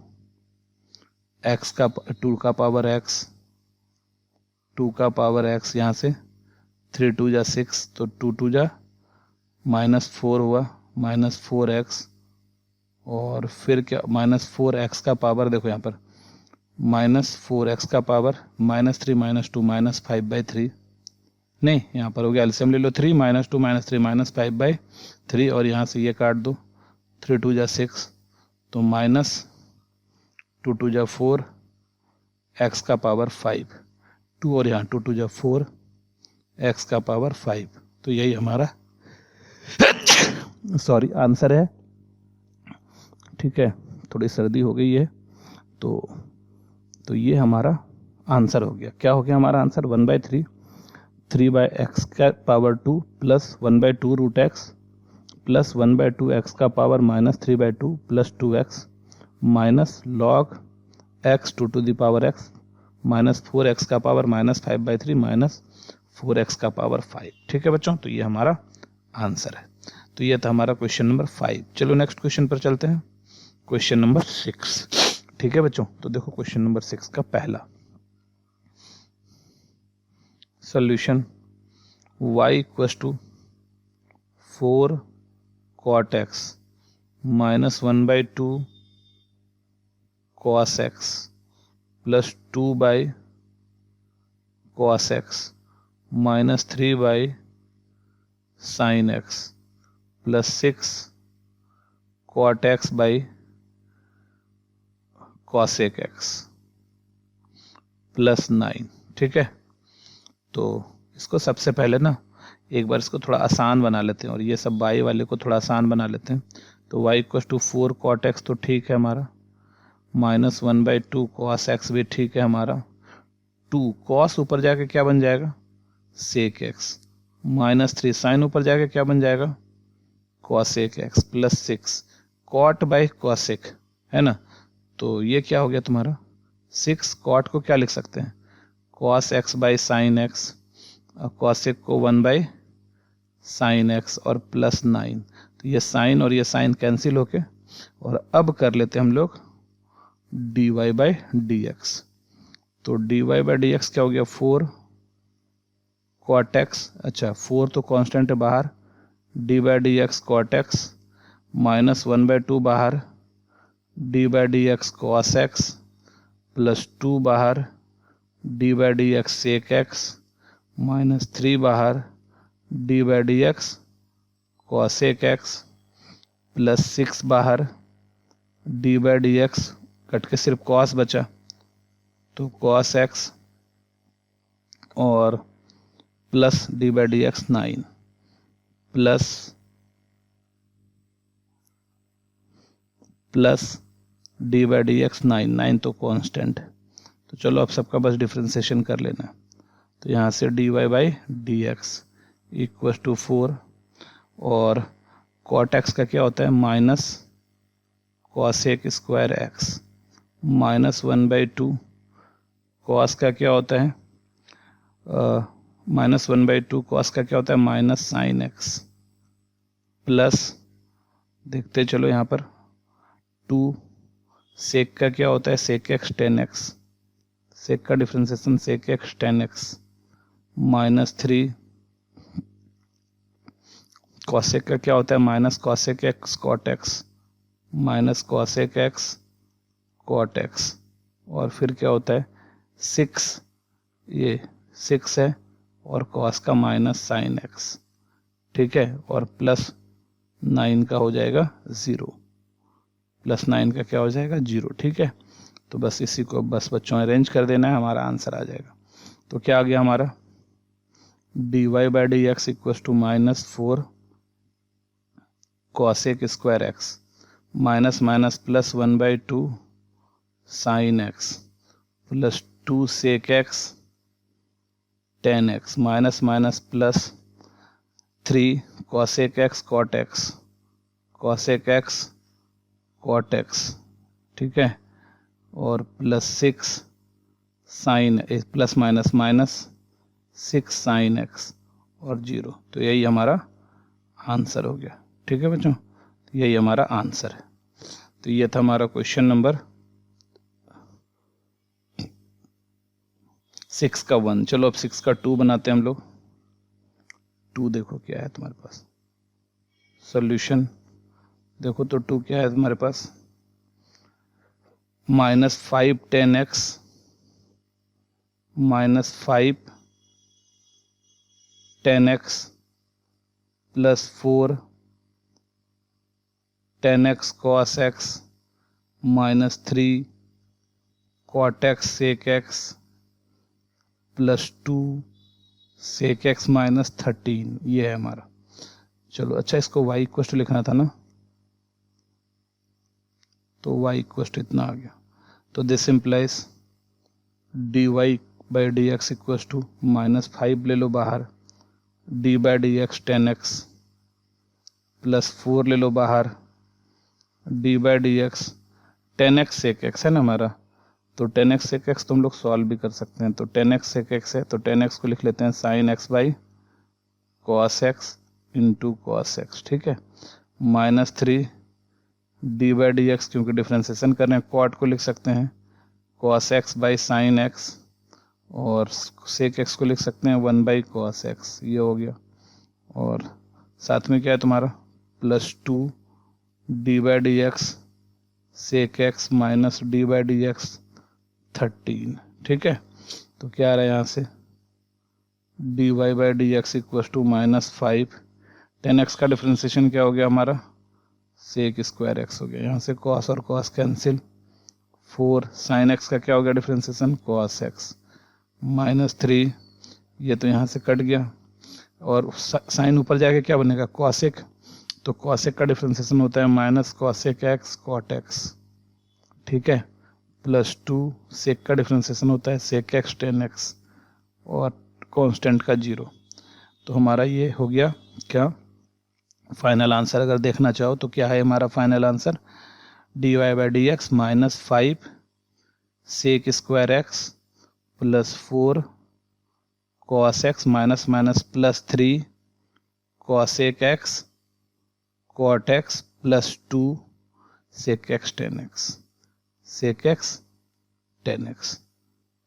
x का 2 का पावर x 2 का power x, यहाँ से 3 2 जा 6 तो 2 2 जा माइनस 4 हुआ माइनस 4x, और फिर क्या माइनस 4x का पावर देखो यहाँ पर माइनस 4x का पावर माइनस 3 माइनस 2 माइनस 5/3, नहीं यहाँ पर हो गया एलसीएम ले लो 3 माइनस 2 माइनस 3 माइनस 5/3, और यहाँ से ये काट दो 3 2 जा 6 तो माइनस 2 2 जा 4 x का पावर 5 2, और यहाँ 2 2 जा 4 x का पावर 5, तो यही हमारा सॉरी आंसर है, ठीक है, थोड़ी सर्दी हो गई है। तो ये हमारा आंसर हो गया, क्या हो गया हमारा आंसर 1/3 3/x का power 2 plus 1/2 root x plus 1/2 x का power minus 3/2 plus 2x minus log x 2 to the power x minus 4x का पावर माइनस 5/3 माइनस 4x का पावर 5, ठीक है बच्चों, तो ये हमारा आंसर है। तो ये था हमारा क्वेश्चन नंबर 5। चलो नेक्स्ट क्वेश्चन पर चलते हैं, क्वेश्चन नंबर 6, ठीक है बच्चों। तो देखो क्वेश्चन नंबर 6 का पहला solution y equals to 4 cot x minus 1/2 cos x plus 2 cos x minus 3 sin x plus 6 cot x cosec x plus 9, ठीक है। तो इसको सबसे पहले ना एक बार इसको थोड़ा आसान बना लेते हैं, और ये सब y वाले को थोड़ा आसान बना लेते हैं। तो y equal to 4 cot x तो ठीक है हमारा, माइनस 1/2 cos x भी ठीक है हमारा, 2 cos ऊपर जाके क्या बन जाएगा sec x, माइनस 3 sin ऊपर जाके क्या बन जाएगा cosec x plus 6 cot by cosec, है ना। तो ये क्या हो गया तुम्हारा 6 cot को क्या लिख सकते हैं cos x by sin x, और cosec को 1/sin x और प्लस 9, तो ये साइन और ये साइन कैंसिल होके, और अब कर लेते हैं हम लोग dy बाई डी एक्स। तो dy बाई डी एक्स क्या हो गया 4 cot x, अच्छा 4 तो कांस्टेंट है बाहर, d by D x cot x minus 1/2 बाहर, d by D x cos x plus 2 बाहर, d by D x sec x minus 3 बाहर, d by D x cosec x plus 6 बाहर, d by D x कट के सिर्फ cos बचा तो cos x और plus d by D x 9 plus d by D x 9 तो constant. तो चलो अब सबका बस डिफ्रेंसिएशन कर लेना। तो यहाँ से d y by D x equal to 4, और कॉट एक्स का क्या होता है minus cosec square x -1/2 cos का क्या होता है, -1/2 कॉस का क्या होता है, -sin x प्लस, देखते चलो यहाँ पर 2 सेक का क्या होता है, sec x tan x, सेक का differentiation sec x tan x -3 cosec का क्या होता है, -cosec x cot x -cosec x cot x, और फिर क्या होता है 6, ये 6 है और cos का -sin x, ठीक है, और प्लस 9 का हो जाएगा 0, प्लस 9 का क्या हो जाएगा 0, ठीक है। तो बस इसी को बस बच्चों अरेंज कर देना है, हमारा आंसर आ जाएगा। तो क्या आ गया हमारा, dy/dx = -4 cosec square x minus minus plus 1/2 sin x plus 2 sec x tan x minus minus plus 3 cosec x cot x cosec x cot x, ठीक है, और plus 6 sine plus minus minus 6 sin x और 0। तो यही हमारा answer हो गया, ठीक है बच्चों, यही हमारा आंसर है। तो ये था हमारा क्वेश्चन नंबर 6 का 1। चलो अब 6 का 2 बनाते हैं हम लोग। 2 देखो क्या है तुम्हारे पास, सॉल्यूशन देखो तो 2 क्या है तुम्हारे पास, -5 tan x -5 tan x plus 4 tan x cos x -3 cot x sec x plus 2 sec x -13, ये है हमारा। चलो अच्छा, इसको y इक्वल टू लिखना था ना, तो y इक्वल टू इतना आ गया। तो this implies dy/dx equal to -5 ले लो बाहर, d/dx tan x प्लस 4 ले लो बाहर, d/dx tan x sec x है ना हमारा, तो tan x sec x तो हम लोग सॉल्व भी कर सकते हैं। तो tan x sec x है, तो tan x को लिख लेते हैं sin x cos x into cos x, ठीक है, -3 d/dx, क्योंकि डिफ्रेंसिएशन कर रहे हैं, cot को लिख सकते हैं cos x sin x, और sec x को लिख सकते हैं 1/cos x, ये हो गया। और साथ में क्या है तुम्हारा, plus 2 d/dx sec x minus d/dx 13, ठीक है। तो क्या आ रहा है यहाँ से, dy/dx equal to -5 tan x का डिफ्रेंसिएशन क्या हो गया हमारा, sec स्क्वायर x हो गया, यहाँ से cos और cos कैंसिल, 4 sin x का क्या हो गया डिफ्रेंसिएशन, cos x -3, ये तो यहाँ से कट गया, और साइन ऊपर जाके क्या बनेगा cosec, तो cosec का डिफ्रेंसिएशन होता है -cosec x cot x, ठीक है, प्लस 2 sec का डिफ्रेंसिएशन होता है sec x tan x, और कांस्टेंट का 0। तो हमारा ये हो गया क्या फाइनल आंसर। अगर देखना चाहो तो क्या है हमारा final answer, dy/dx -5 sec square x plus 4 cos x minus minus plus 3 cosec x cot x plus 2 sec x tan x sec x tan x।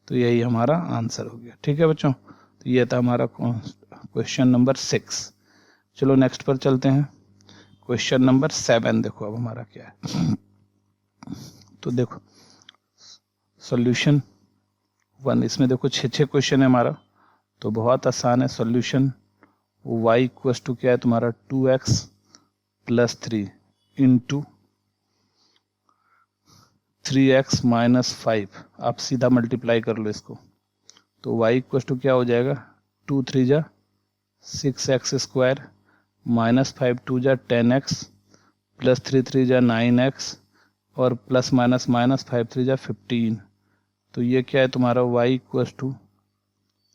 तो यही हमारा आंसर हो गया, ठीक है बच्चों। तो ये था हमारा क्वेश्चन नंबर 6। चलो नेक्स्ट पर चलते हैं, क्वेश्चन नंबर 7 देखो अब हमारा क्या है। तो देखो सॉल्यूशन 1, इसमें देखो 6 क्वेश्चन है हमारा, तो बहुत आसान है सॉल्यूशन। y इक्वल टू क्या है तुम्हारा 2x plus 3 into 3x minus 5, आप सीधा मल्टीप्लाई कर लो इसको। तो y इक्वल टू क्या हो जाएगा, 2 3 जा 6x स्क्वायर माइनस 5 2 जा 10x प्लस 3 3 जा 9x और प्लस माइनस माइनस 5 3 जा 15। तो ये क्या है तुम्हारा y equal to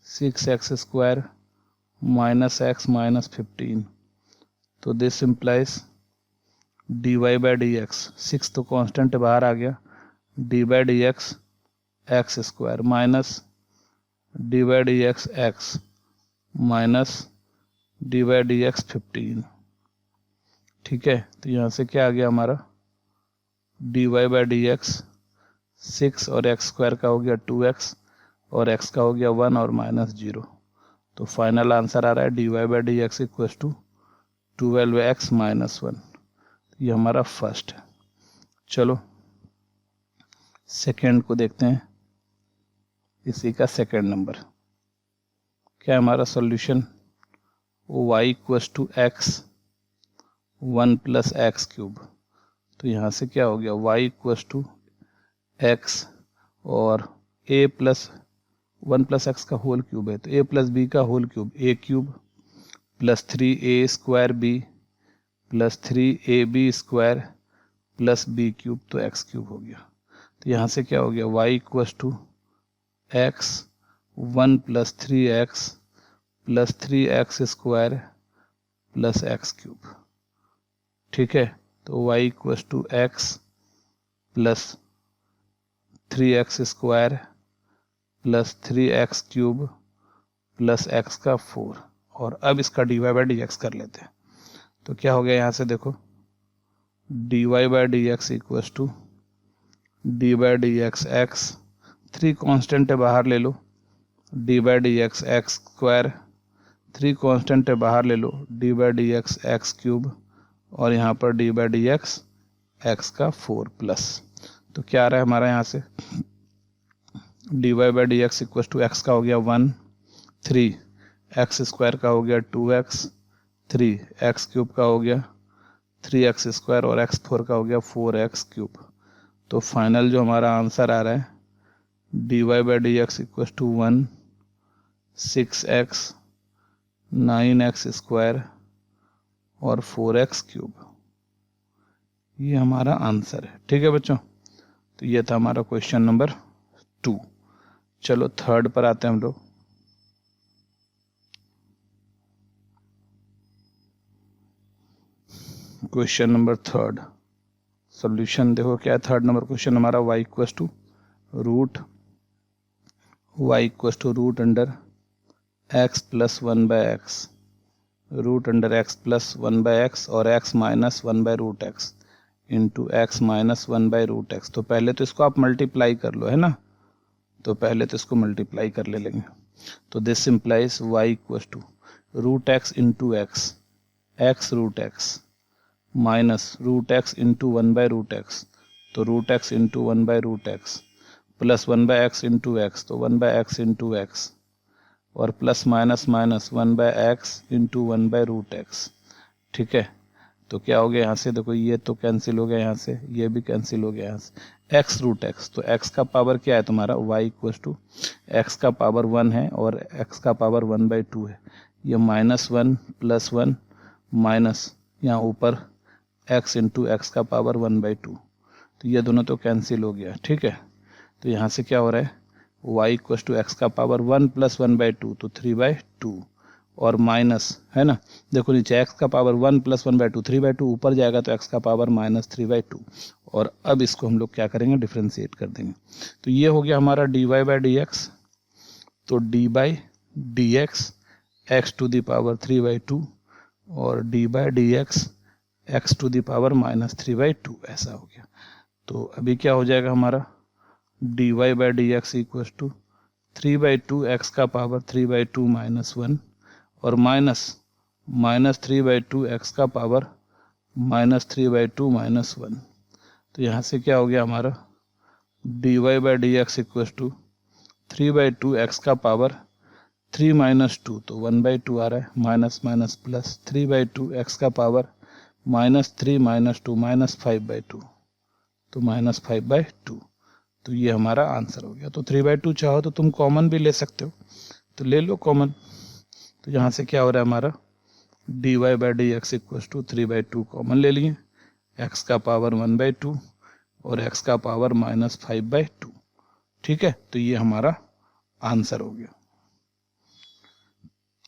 6x square minus x minus 15। तो दिस इम्प्लाइज dy/dx, 6 तो कांस्टेंट बाहर आ गया, d by D x x square minus d by D x x minus d by D x 15। ठीक है, तो यहाँ से क्या आ गया हमारा d y by D x 6 और एक्स स्क्वायर का हो गया 2x और x का हो गया 1 और माइनस 0। तो फाइनल आंसर आ रहा है d y by D x equal to 12x minus 1। ये हमारा फर्स्ट है। चलो सेकेंड को देखते हैं। इसी का सेकेंड नंबर क्या है हमारा solution, y इक्व to x 1 plus x cube. तो यहाँ से क्या हो गया y इक्व टू एक्स और a प्लस 1 प्लस एक्स का होल क्यूब है तो a प्लस बी का whole cube a cube plus 3a square b plus 3ab square plus b cube तो x क्यूब हो गया। तो यहाँ से क्या हो गया y इक्व to x 1 plus 3x plus 3x square plus x cube. ठीक है, तो y इक्व to x plus 3x square plus 3x cube plus x का 4। और अब इसका d y by D x कर लेते हैं। तो क्या हो गया यहाँ से देखो d y by D x equal to d by D x x 3 constant है बाहर ले लो d by D x x square 3 constant है बाहर ले लो d by D x x cube और यहाँ पर d by D x x का 4 प्लस। तो क्या आ रहा है हमारा यहाँ से d y by D x equal to x का हो गया 1 3 एक्स स्क्वायर का हो गया 2x 3 एक्स क्यूब का हो गया 3x स्क्वायर और x4 का हो गया 4x क्यूब। तो फाइनल जो हमारा आंसर आ रहा है d y by D x equal to 1 6x 9x square और 4x क्यूब। ये हमारा आंसर है। ठीक है बच्चों, तो ये था हमारा क्वेश्चन नंबर 2। चलो थर्ड पर आते हैं हम लोग। क्वेश्चन नंबर थर्ड सॉल्यूशन देखो क्या है। थर्ड नंबर क्वेश्चन हमारा y इक्व to root under x plus 1 by x root under x plus 1 by x और x minus 1 by root x into x minus 1 by root x. तो पहले तो इसको आप मल्टीप्लाई कर लो, है ना। तो पहले तो इसको मल्टीप्लाई कर ले लेंगे। तो this implies y इक्व to root x into x x root x minus root x into 1 by root x तो root x into 1 by root x plus 1 by x into x तो 1 बाय एक्स इंटू एक्स और plus minus minus 1 by x into 1 by root x. ठीक है, तो क्या हो गया यहाँ से देखो ये तो कैंसिल हो गया, यहाँ से ये भी कैंसिल हो गया, यहाँ से एक्स रूट एक्स। तो एक्स का पावर क्या है तुम्हारा y इक्व टू एक्स का पावर 1 है और एक्स का पावर 1 बाई 2 है। ये -1 + 1 माइनस यहाँ ऊपर x इंटू एक्स का पावर 1 बाई 2। तो ये दोनों तो कैंसिल हो गया। ठीक है, तो यहाँ से क्या हो रहा है y इक्व टू एक्स का पावर 1 + 1 बाई 2 तो 3 बाई 2 और माइनस, है ना। देखो नीचे x का पावर 1 + 1 बाई 2 3 बाई 2 ऊपर जाएगा तो x का पावर -3 बाई 2। और अब इसको हम लोग क्या करेंगे डिफ्रेंशिएट कर देंगे। तो ये हो गया हमारा dy बाई डी एक्स। तो d by D x x to the power 3 by 2 और d by D x x to the power -3 by 2 ऐसा हो गया। तो अभी क्या हो जाएगा हमारा d y by D x equal to 3 by 2 x का पावर 3 बाई 2 -1 और माइनस 3 बाई 2 एक्स का पावर -3 बाई 2 -1। तो यहाँ से क्या हो गया हमारा d y by D x equal to 3 by 2 x का पावर 3 माइनस 2 तो 1 बाई 2 आ रहा है minus minus plus 3 by 2 x का पावर -3 - 2 -5 बाई 2 तो -5 बाई 2। तो ये हमारा आंसर हो गया। तो 3 बाई 2 चाहो तो तुम कॉमन भी ले सकते हो, तो ले लो कॉमन। तो यहाँ से क्या हो रहा है हमारा d y by D x equal to 3 by 2 common ले लिए, एक्स का पावर 1 बाई 2 और एक्स का पावर -5 बाई 2। ठीक है, तो ये हमारा आंसर हो गया।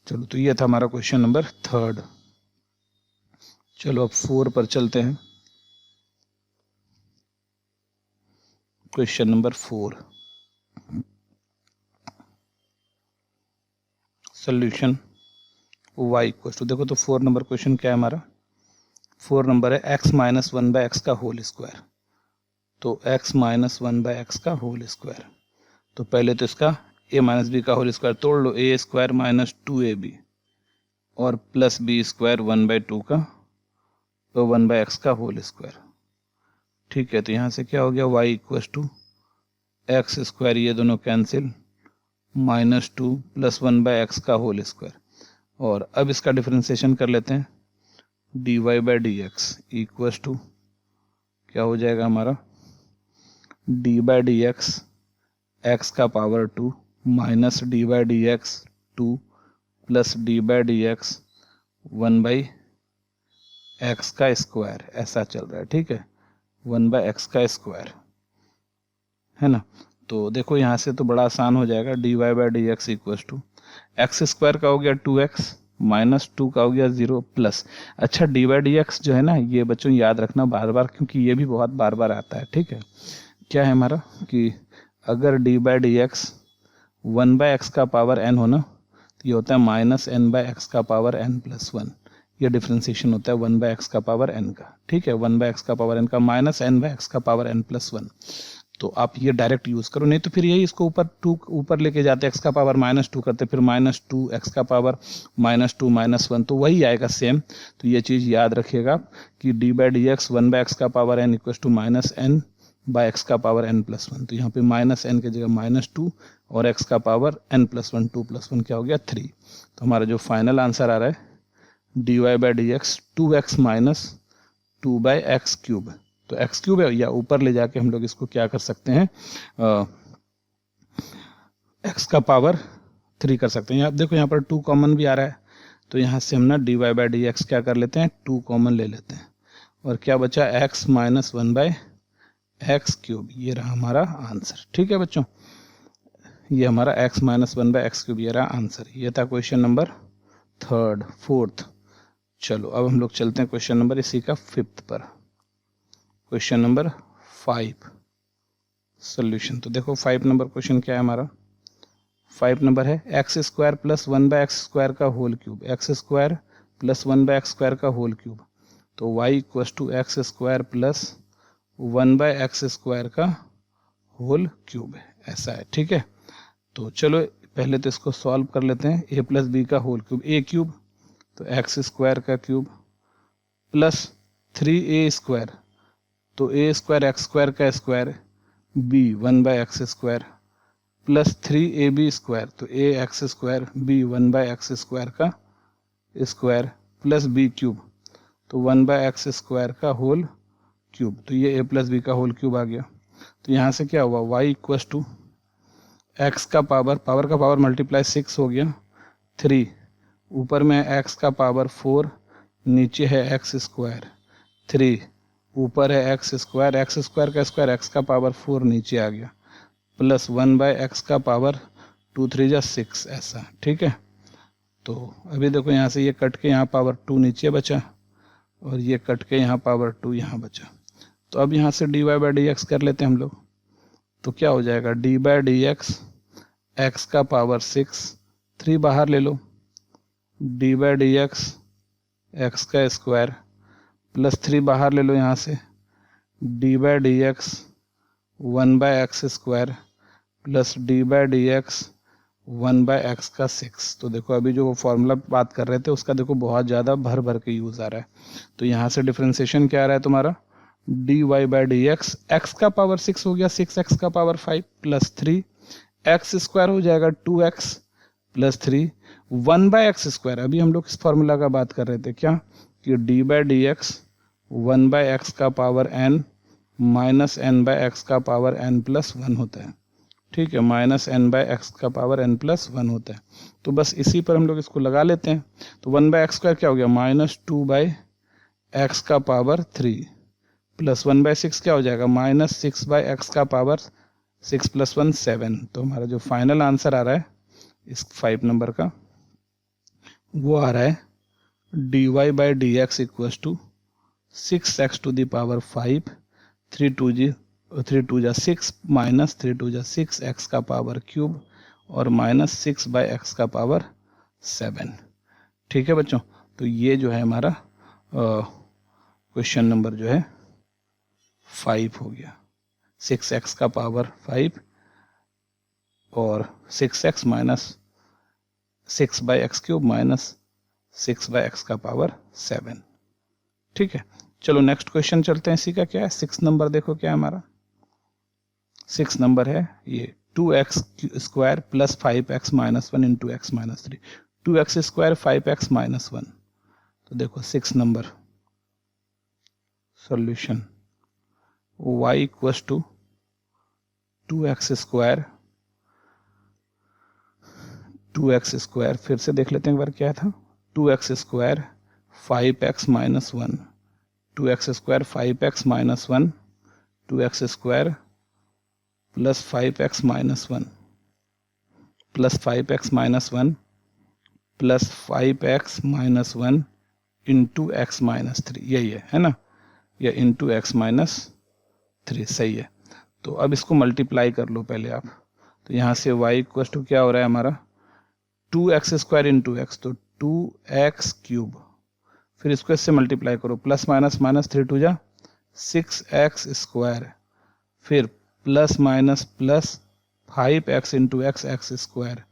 चलो, तो ये था हमारा क्वेश्चन नंबर थर्ड। चलो अब 4 पर चलते हैं। Question number 4 solution y equal to, देखो तो 4 नंबर क्वेश्चन क्या है हमारा, 4 नंबर है x माइनस 1/x का होल स्क्वायर। तो x माइनस 1/x का होल स्क्वायर, तो पहले तो इसका a माइनस बी का होल स्क्वायर तोड़ लो, a स्क्वायर माइनस 2ab और प्लस बी स्क्वायर 1/2 का, तो 1/x का होल स्क्वायर। ठीक है, तो यहाँ से क्या हो गया, y equal to x square, ये दोनों कैंसिल, माइनस 2 प्लस 1/x का होल स्क्वायर। और अब इसका डिफरेंशिएशन कर लेते हैं, dy by D x equal to क्या हो जाएगा हमारा, d by D x x का power 2 minus d by D x 2 plus d by D x 1/x का स्क्वायर, ऐसा चल रहा है। ठीक है, 1/x का स्क्वायर है ना। तो देखो यहाँ से तो बड़ा आसान हो जाएगा, d y by D x equal to x square का हो गया 2x माइनस 2 का हो गया 0 प्लस, अच्छा डी बाई डी एक्स जो है ना, ये बच्चों याद रखना बार बार, क्योंकि ये भी बहुत बार बार आता है। ठीक है, क्या है हमारा कि अगर D by D x 1/x का पावर n हो ना, तो ये होता है माइनस n बाई एक्स का पावर n प्लस 1, ये डिफ्रेंसिएशन होता है 1/x का पावर n का। ठीक है, 1/x का पावर n का माइनस n बाई एक्स का पावर n प्लस 1, तो आप ये डायरेक्ट यूज करो, नहीं तो फिर यही इसको ऊपर लेके जाते, x का पावर माइनस 2 करते, फिर माइनस 2 x का पावर माइनस 2 माइनस 1, तो वही आएगा सेम। तो ये चीज़ याद रखिएगा कि d by D x 1/x का power n equal to minus n by x का पावर n प्लस 1, तो यहाँ पे माइनस n की जगह माइनस 2 और x का पावर n प्लस 1, 2 प्लस 1 क्या हो गया 3। तो हमारा जो फाइनल आंसर आ रहा है d y by D x 2x minus 2 by x cube, तो एक्स क्यूब है, या ऊपर ले जाके हम लोग इसको क्या कर सकते हैं, एक्स का पावर 3 कर सकते हैं। यहाँ देखो, यहाँ पर 2 कॉमन भी आ रहा है, तो यहाँ से हम ना d y by D x क्या कर लेते हैं, 2 कॉमन ले लेते हैं, और क्या बचा x माइनस 1/x क्यूब, ये रहा हमारा आंसर। ठीक है बच्चों, ये हमारा x माइनस 1/x क्यूब, ये रहा आंसर। ये था क्वेश्चन नंबर 4th। चलो अब हम लोग चलते हैं क्वेश्चन नंबर इसी का 5th पर, क्वेश्चन नंबर 5 सोल्यूशन। तो देखो 5 नंबर क्वेश्चन क्या है हमारा, 5 नंबर है x square plus 1/x square का whole cube, x square plus 1/x square का होल क्यूब, तो y equal to x square plus 1/x square का होल क्यूब है, ऐसा है। ठीक है, तो चलो पहले तो इसको सॉल्व कर लेते हैं, a प्लस बी का होल क्यूब, a क्यूब तो एक्स स्क्वायर का क्यूब प्लस 3a स्क्वायर, तो a स्क्वायर एक्स स्क्वायर का square, b 1/x square plus 3ab square, तो a x square b 1/x square का स्क्वायर प्लस b क्यूब, तो 1/x square का whole cube, तो ये a plus b का whole cube आ गया। तो यहाँ से क्या हुआ, y इक्वल टू एक्स का पावर का पावर मल्टीप्लाई 6 हो गया 3, ऊपर में है x का पावर 4, नीचे है एक्स स्क्वायर 3, ऊपर है एक्स स्क्वायर का स्क्वायर x का पावर 4 नीचे आ गया, प्लस 1/x का पावर 2 3 जा 6, ऐसा। ठीक है, तो अभी देखो यहाँ से ये कट के यहाँ पावर 2 नीचे बचा, और ये कट के यहाँ पावर 2 यहाँ बचा, तो अब यहाँ से d y by D x कर लेते हैं हम लोग, तो क्या हो जाएगा, D by D x x का पावर 6, 3 बाहर ले लो, d by D x x का स्क्वायर प्लस 3 बाहर ले लो यहाँ से, d by D x 1/x square plus d by D x 1/x का 6। तो देखो अभी जो फॉर्मूला बात कर रहे थे उसका देखो बहुत ज़्यादा भर भर के यूज़ आ रहा है, तो यहाँ से डिफ्रेंसिएशन क्या आ रहा है तुम्हारा, d y by D x x का पावर 6 हो गया 6x का पावर 5 प्लस 3 एक्स स्क्वायर हो जाएगा 2x प्लस 3 1/x स्क्वायर, अभी हम लोग इस फॉर्मूला का बात कर रहे थे क्या, कि d by D x 1/x का पावर n माइनस n/x का पावर n प्लस 1 होता है। ठीक है, माइनस n/x का पावर n प्लस 1 होता है, तो बस इसी पर हम लोग इसको लगा लेते हैं। तो 1/x स्क्वायर क्या हो गया, माइनस 2/x का पावर 3 प्लस 1/6 क्या हो जाएगा, माइनस 6/x का पावर 6 प्लस 1 7। तो हमारा जो फाइनल आंसर आ रहा है इस 5 नंबर का, वो आ रहा है d y by D x equal to 6x to the power 5, 3 2 जी 3 2 जा 6 माइनस 3 2 जा 6 एक्स का पावर क्यूब और माइनस 6 बाई एक्स का पावर 7। ठीक है बच्चों, तो ये जो है हमारा क्वेश्चन नंबर जो है 5 हो गया। 6x का पावर 5 और 6x minus 6 by x cube minus 6 by x का पावर 7। ठीक है, चलो नेक्स्ट क्वेश्चन चलते हैं। इसी का क्या है, 6 नंबर देखो क्या है हमारा। 6 नंबर है ये 2x square plus 5x minus 1 into x minus 3। 2x square 5x minus 1। तो देखो 6 number solution y equals to 2x square 2x square, फिर से देख लेते हैं एक बार क्या था। 2x square 5x minus 1, 2x square 5x minus 1, 2x square plus 5x minus 1 plus 5x minus 1 plus 5x minus 1 into x minus 3, यही है ना, या इंटू एक्स माइनस 3, सही है। तो अब इसको मल्टीप्लाई कर लो पहले आप। तो यहाँ से y इक्वल टू क्या हो रहा है हमारा 2x स्क्वायर इंटू एक्स, तो 2x क्यूब, फिर इसको इससे मल्टीप्लाई करो, प्लस माइनस माइनस 3 2 जा 6x स्क्वायर, फिर plus minus plus 5x into x x square,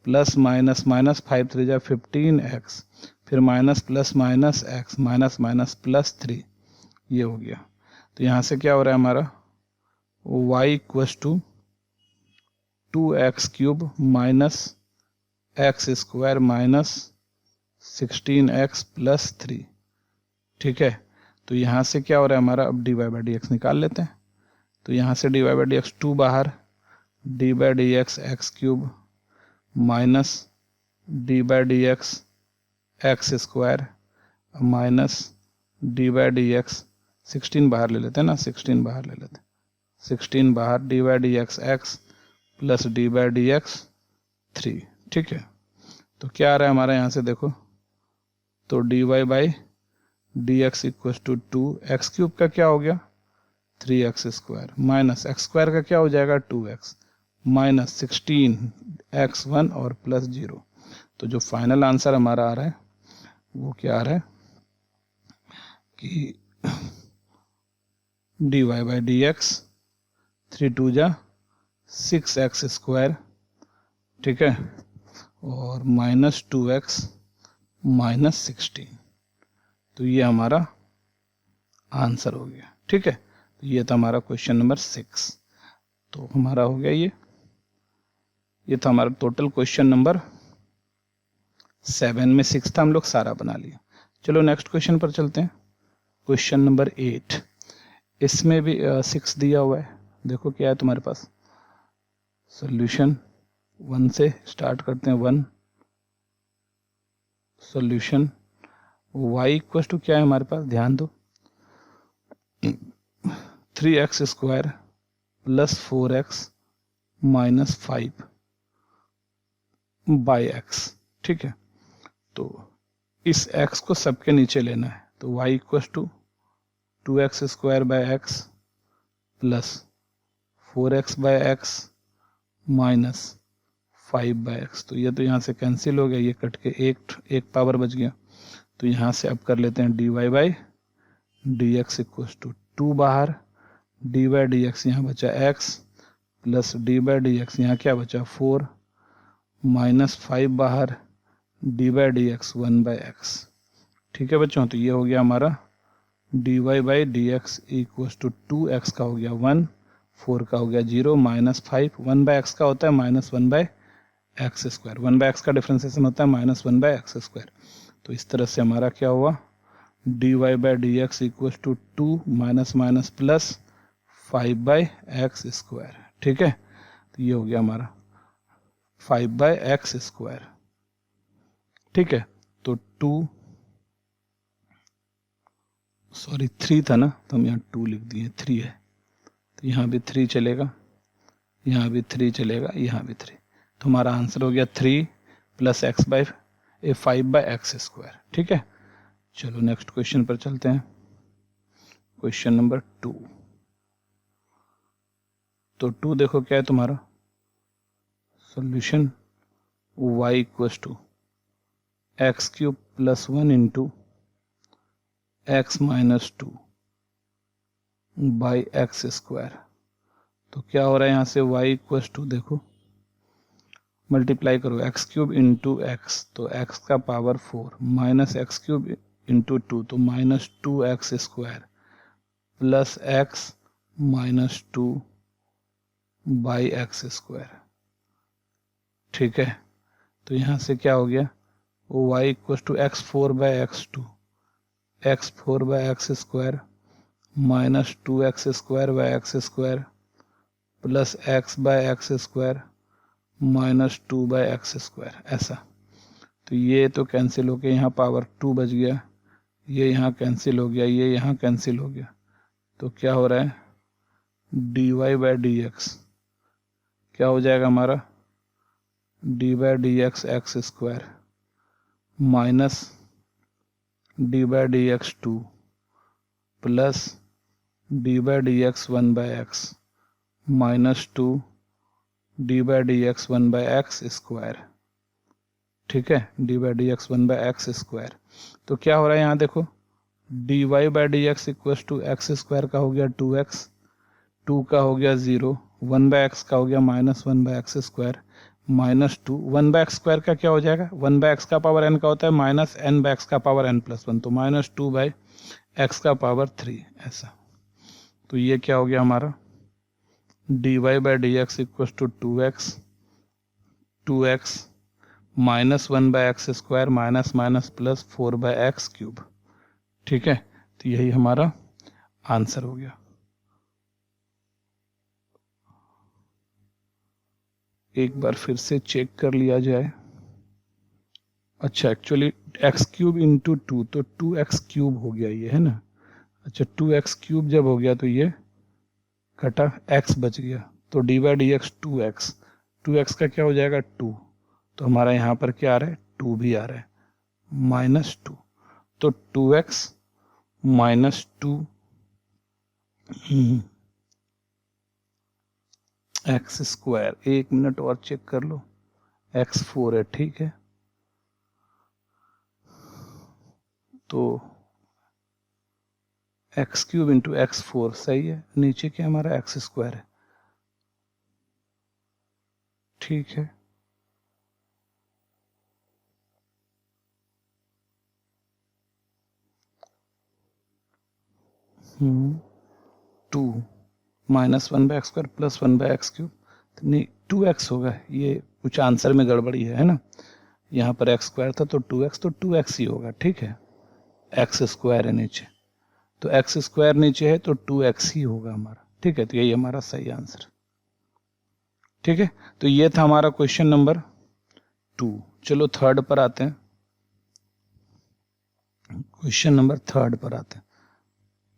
plus minus minus 5 3 जा 15x, फिर minus plus minus x minus minus plus 3, ये हो गया। तो यहाँ से क्या हो रहा है हमारा y equals to 2x cube minus x square minus 16x plus 3। ठीक है, तो यहाँ से क्या हो रहा है हमारा, अब dy बाई डी एक्स निकाल लेते हैं। तो यहाँ से dy बाई डी एक्स 2 बाहर, d by D x x cube minus d by D x x square minus d by D x 16 बाहर ले लेते हैं ना, 16 बाहर ले लेते हैं, 16 बाहर d by D x x plus d by D x 3। ठीक है, तो क्या आ रहा है हमारा यहाँ से देखो, तो d y by D x equal to 2x cube का क्या हो गया 3x square minus x square का क्या हो जाएगा 2x माइनस 16x1 और प्लस 0। तो जो फाइनल आंसर हमारा आ रहा है वो क्या आ रहा है कि d y by D x 3 2 जा 6x स्क्वायर, ठीक है, और माइनस 2x माइनस 16। तो ये हमारा आंसर हो गया। ठीक है, तो ये था हमारा क्वेश्चन नंबर 6। तो हमारा हो गया ये था हमारा टोटल क्वेश्चन नंबर 7 में 6 था, हम लोग सारा बना लिया। चलो नेक्स्ट क्वेश्चन पर चलते हैं, क्वेश्चन नंबर 8। इसमें भी 6 दिया हुआ है। देखो क्या है तुम्हारे पास, सॉल्यूशन 1 से स्टार्ट करते हैं। 1 सॉल्यूशन y इक्वल टू क्या है हमारे पास, ध्यान दो, 3x square plus 4x minus 5 by x। ठीक है, तो इस x को सबके नीचे लेना है, तो y equal to 2x square by x plus 4x by x minus 5 by x. तो ये तो यहाँ से कैंसिल हो गया, ये कट के एक पावर बच गया। तो यहाँ से अब कर लेते हैं d y by D x equal to 2 बाहर, डी बाई डी एक्स यहाँ बचा x plus d by D x यहाँ क्या बचा 4 माइनस 5 बाहर, d by D x 1 by x. ठीक है बच्चों, तो ये हो गया हमारा d y by D x equal to 2x का हो गया 1, 4 का हो गया 0 माइनस 5, 1 बाई एक्स का होता है minus 1 by x square, 1 by x का डिफ्रेंसिएशन होता है माइनस 1 बाई एक्स स्क्वायर। तो इस तरह से हमारा क्या हुआ d y by D x equal to 2 minus minus plus 5 by x square. ठीक है, तो ये हो गया हमारा 5 बाई एक्स स्क्वायर। ठीक है, तो 3 था ना, तो हम यहाँ 2 लिख दिए, 3 है, तो यहाँ भी 3 चलेगा, यहाँ भी 3 चलेगा, यहाँ भी 3। तो हमारा आंसर हो गया 3 plus x by 5 by x square. ठीक है, चलो नेक्स्ट क्वेश्चन पर चलते हैं, क्वेश्चन नंबर 2। तो 2 देखो क्या है तुम्हारा solution y equals to x cube plus 1 into x minus 2 by x square. तो क्या हो रहा है यहाँ से y इक्वल्स टू देखो मल्टीप्लाई करो एक्स क्यूब इंटू एक्स तो एक्स का power 4 minus x cube into 2 तो minus 2x square plus x minus 2 by x square. ठीक है, तो यहाँ से क्या हो गया वो y equal to x 4 by x 2 x 4 by x square minus 2x square by x square plus x by x square minus 2 by x square ऐसा। तो ये तो कैंसिल हो गया, यहाँ पावर 2 बच गया, ये यहाँ कैंसिल हो गया, ये यहाँ कैंसिल हो गया। तो क्या हो रहा है dy बाई डी एक्स क्या हो जाएगा हमारा d by D x square minus d by D x 2 plus d by D x 1 by x minus 2 d by D x 1 by x square. ठीक है, d by D x 1 by x square. तो क्या हो रहा है यहाँ देखो d y by D x equal to x square का हो गया 2x 2 का हो गया 0 1 बाई एक्स का हो गया minus 1 by x square minus 2 1 by x square का क्या हो जाएगा 1 बाई एक्स का पावर n का होता है माइनस n बाई एक्स का पावर n प्लस 1 तो माइनस 2 बाई एक्स का पावर 3 ऐसा। तो ये क्या हो गया हमारा d y by D x equal to 2x minus 1 by x square minus minus plus 4 by x cube. ठीक है, तो यही हमारा आंसर हो गया। एक बार फिर से चेक कर लिया जाए। अच्छा एक्चुअली एक्स क्यूब इंटू 2 तो 2x क्यूब हो गया ये है ना। अच्छा 2x क्यूब जब हो गया तो ये कटा x बच गया तो d by D x 2x का क्या हो जाएगा 2 तो हमारा यहाँ पर क्या आ रहा है 2 भी आ रहा है माइनस 2 तो 2x minus 2 x square. 1 minute और चेक कर लो x 4 है। ठीक है, तो एक्स क्यूब इंटू एक्स 4 सही है, नीचे क्या हमारा एक्स स्क्वायर है। ठीक है, two minus 1 by x square plus 1 by x cube तो नहीं 2x होगा। ये कुछ आंसर में गड़बड़ी है ना, यहाँ पर एक्स स्क्वायर था तो 2x तो 2x ही होगा। ठीक है, एक्स स्क्वायर है नीचे तो एक्स स्क्वायर नीचे है तो 2x ही होगा हमारा। ठीक है, तो यही हमारा सही आंसर। ठीक है, तो ये था हमारा क्वेश्चन नंबर 2। चलो थर्ड पर आते हैं, क्वेश्चन नंबर थर्ड पर आते हैं।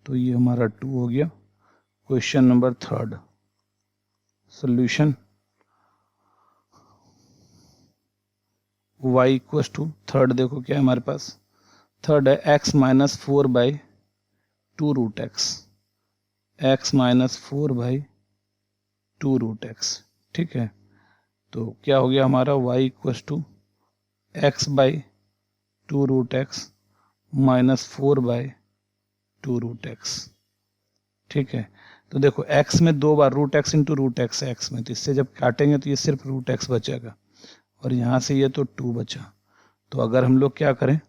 तो ये हमारा 2 हो गया। Question number third solution y equal to third देखो क्या है हमारे पास थर्ड है x minus 4 by 2 root x minus 4 by 2 root x. ठीक है, तो क्या हो गया हमारा y equal to x by 2 root x minus 4 by 2 root x. ठीक है, तो देखो x में 2 बार root x into root x है x में, तो इससे जब काटेंगे तो ये सिर्फ रूट एक्स बचेगा और यहाँ से ये तो 2 बचा। तो अगर हम लोग क्या करें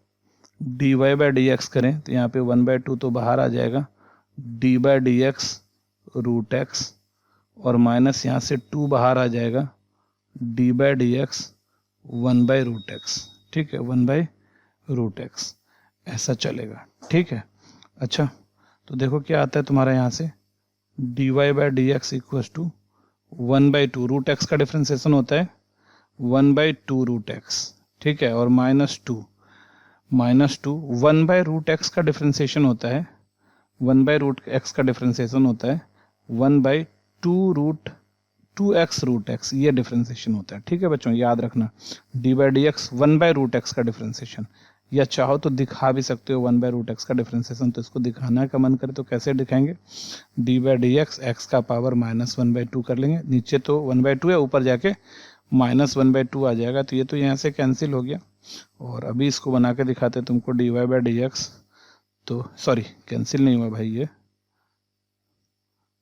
d y by D x करें तो यहाँ पे 1/2 तो बाहर आ जाएगा D by D x root x और माइनस यहाँ से 2 बाहर आ जाएगा D by D x 1 by root x. ठीक है, 1 बाई रूट एक्स ऐसा चलेगा। ठीक है, अच्छा तो देखो क्या आता है तुम्हारा यहाँ से d y by D x equal to 1/2 root x का डिफ्रेंसिएशन होता है 1/2 रूट एक्स। ठीक है, और माइनस 2 1 बाई रूट एक्स का डिफ्रेंसिएशन होता है 1 बाई रूट एक्स का डिफ्रेंसिएशन होता है 1/2x रूट एक्स ये डिफ्रेंसिएशन होता है। ठीक है बच्चों, याद रखना d by D x 1 by root x का डिफ्रेंसिएशन या चाहो तो दिखा भी सकते हो 1/√x का डिफ्रेंसिएशन। तो इसको दिखाना का मन करे तो कैसे दिखाएंगे, d/dx x का पावर -1/2 कर लेंगे। नीचे तो 1/2 है, ऊपर जाके -1/2 आ जाएगा, तो ये तो यहाँ से कैंसिल हो गया। और अभी इसको बना के दिखाते तुमको dy/dx, तो सॉरी कैंसिल नहीं हुआ भाई, ये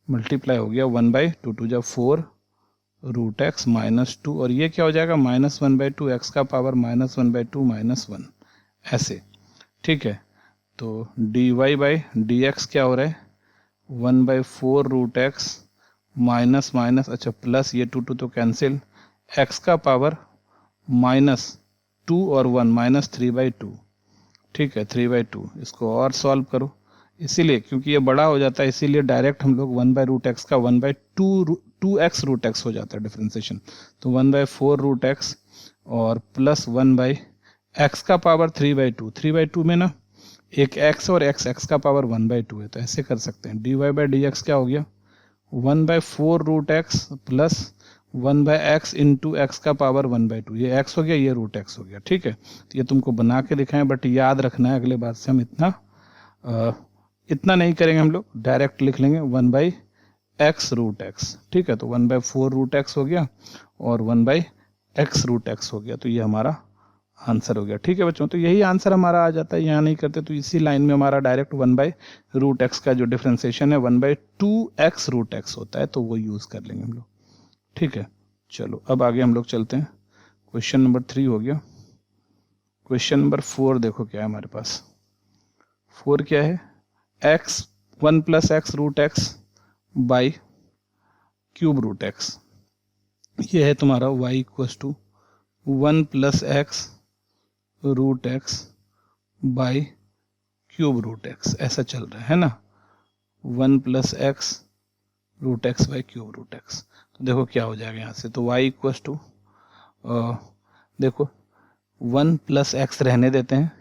मल्टीप्लाई हो गया, 1/2 2 जा 4 √x -2, और ये क्या हो जाएगा -1/2 x का पावर -1/2 -1 ऐसे, ठीक है। तो dy/dx क्या हो रहा है 1/4 √x माइनस माइनस, अच्छा प्लस, ये 2 तो कैंसिल, x का पावर -2 और 1 -3/2, ठीक है 3/2। इसको और सॉल्व करो, इसीलिए क्योंकि ये बड़ा हो जाता है इसीलिए डायरेक्ट हम लोग 1/√x का 1/2x √x हो जाता है डिफ्रेंसिएशन। तो 1/4 √x और प्लस 1/x का पावर 3/2, 3/2 में ना एक x और x का पावर 1/2 है, तो ऐसे कर सकते हैं। dy/dx क्या हो गया 1/4 √x plus 1/x into x का पावर 1/2, ये x हो गया, ये √x हो गया, ठीक है। तो ये तुमको बना के दिखाएं, बट याद रखना है अगले बार से हम इतना नहीं करेंगे, हम लोग डायरेक्ट लिख लेंगे 1/x √x, ठीक है। तो 1/4 √x हो गया और 1/x √x हो गया, तो ये हमारा आंसर हो गया, ठीक है बच्चों। तो यही आंसर हमारा आ जाता है, यहाँ नहीं करते तो इसी लाइन में हमारा डायरेक्ट 1/√x का जो डिफ्रेंसिएशन है 1/2x √x होता है, तो वो यूज कर लेंगे हम लोग, ठीक है। चलो अब आगे हम लोग चलते हैं, क्वेश्चन नंबर 3 हो गया। क्वेश्चन नंबर 4 देखो क्या है हमारे पास। 4 क्या है, 1 + x √x by cube √x, ये है तुम्हारा y = 1 + x √x by cube √x, ऐसा चल रहा है ना, 1 + x √x by cube √x। तो देखो क्या हो जाएगा यहाँ से, तो y = देखो 1 + x रहने देते हैं,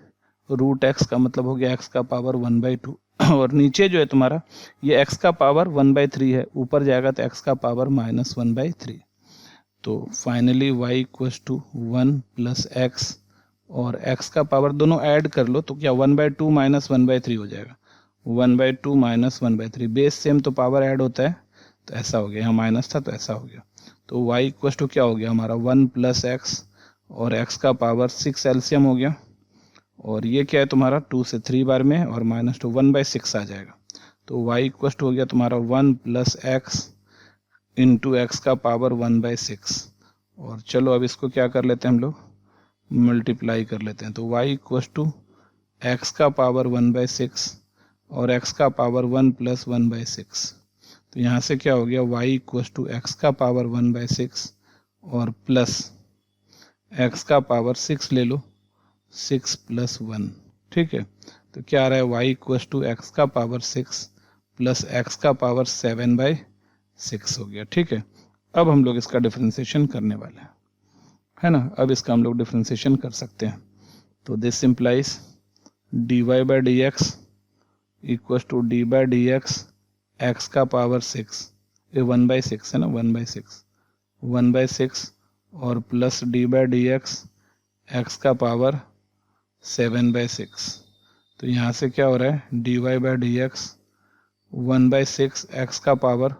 √x का मतलब हो गया x का पावर 1/2, और नीचे जो है तुम्हारा ये x का पावर 1/3 है, ऊपर जाएगा तो x का पावर -1/3। तो फाइनली y = 1 + x और x का पावर दोनों ऐड कर लो, तो क्या 1/2 - 1/3 हो जाएगा, 1/2 - 1/3, बेस सेम तो पावर ऐड होता है, तो ऐसा हो गया, यहाँ माइनस था तो ऐसा हो गया। तो y = क्या हो गया हमारा 1 + x और x का पावर 6 एलसीएम हो गया, और ये क्या है तुम्हारा 2 से 3 बार में और -2 1/6 आ जाएगा। तो y = हो गया तुम्हारा 1 + x इंटू एक्स का पावर 1/6, और चलो अब इसको क्या कर लेते हैं हम लोग, मल्टीप्लाई कर लेते हैं। तो y = x का पावर 1/6 और x का पावर 1 + 1/6, तो यहाँ से क्या हो गया y = x का पावर 1/6 और प्लस x का पावर 6 ले लो, 6 + 1, ठीक है। तो क्या आ रहा है y = x का पावर 6 प्लस x का पावर 7/6 हो गया, ठीक है। अब हम लोग इसका डिफ्रेंसिएशन करने वाले हैं, है ना। अब इसका हम लोग डिफ्रेंसिएशन कर सकते हैं। तो this implies dy/dx = d/dx x का पावर 6, ये 1/6 है ना, 1/6 और प्लस d/dx x का पावर 7/6। तो यहाँ से क्या हो रहा है dy/dx 1/6 x का पावर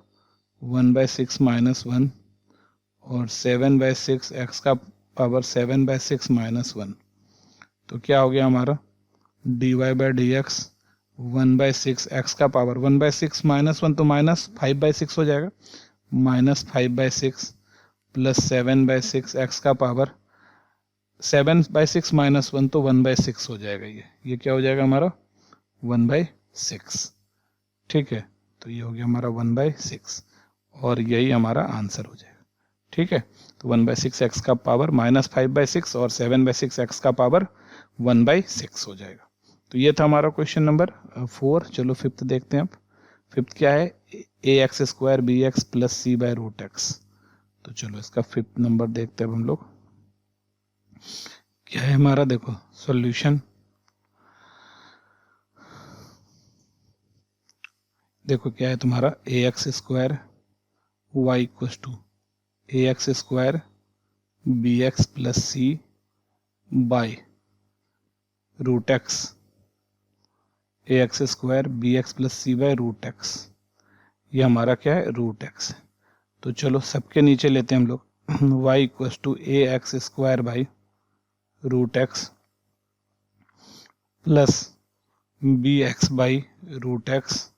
1/6 - 1 और 7/6 x का पावर 7/6 - 1। तो क्या हो गया हमारा dy/dx 1/6 x का पावर 1/6 - 1 तो -5/6 हो जाएगा, -5/6 प्लस 7/6 x का पावर 7/6 - 1 तो 1/6 हो जाएगा, ये क्या हो जाएगा हमारा 1/6, ठीक है। तो ये हो गया हमारा 1/6 और यही हमारा आंसर हो जाएगा, ठीक है। तो 1/6 x का पावर -5/6 और 7/6 x का पावर 1/6 हो जाएगा। तो ये था हमारा क्वेश्चन नंबर 4। चलो फिफ्थ देखते हैं अब। फिफ्थ क्या है, ax² bx + c/√x। तो चलो इसका फिफ्थ नंबर देखते हैं अब हम लोग, क्या है हमारा, देखो सॉल्यूशन। देखो क्या है तुम्हारा ax² y = ax² bx + c by root x a x square b x plus c by root x, ये हमारा क्या है, रूट एक्स है। तो चलो सबके नीचे लेते हैं हम लोग y equals to a x square by root x plus b x by root x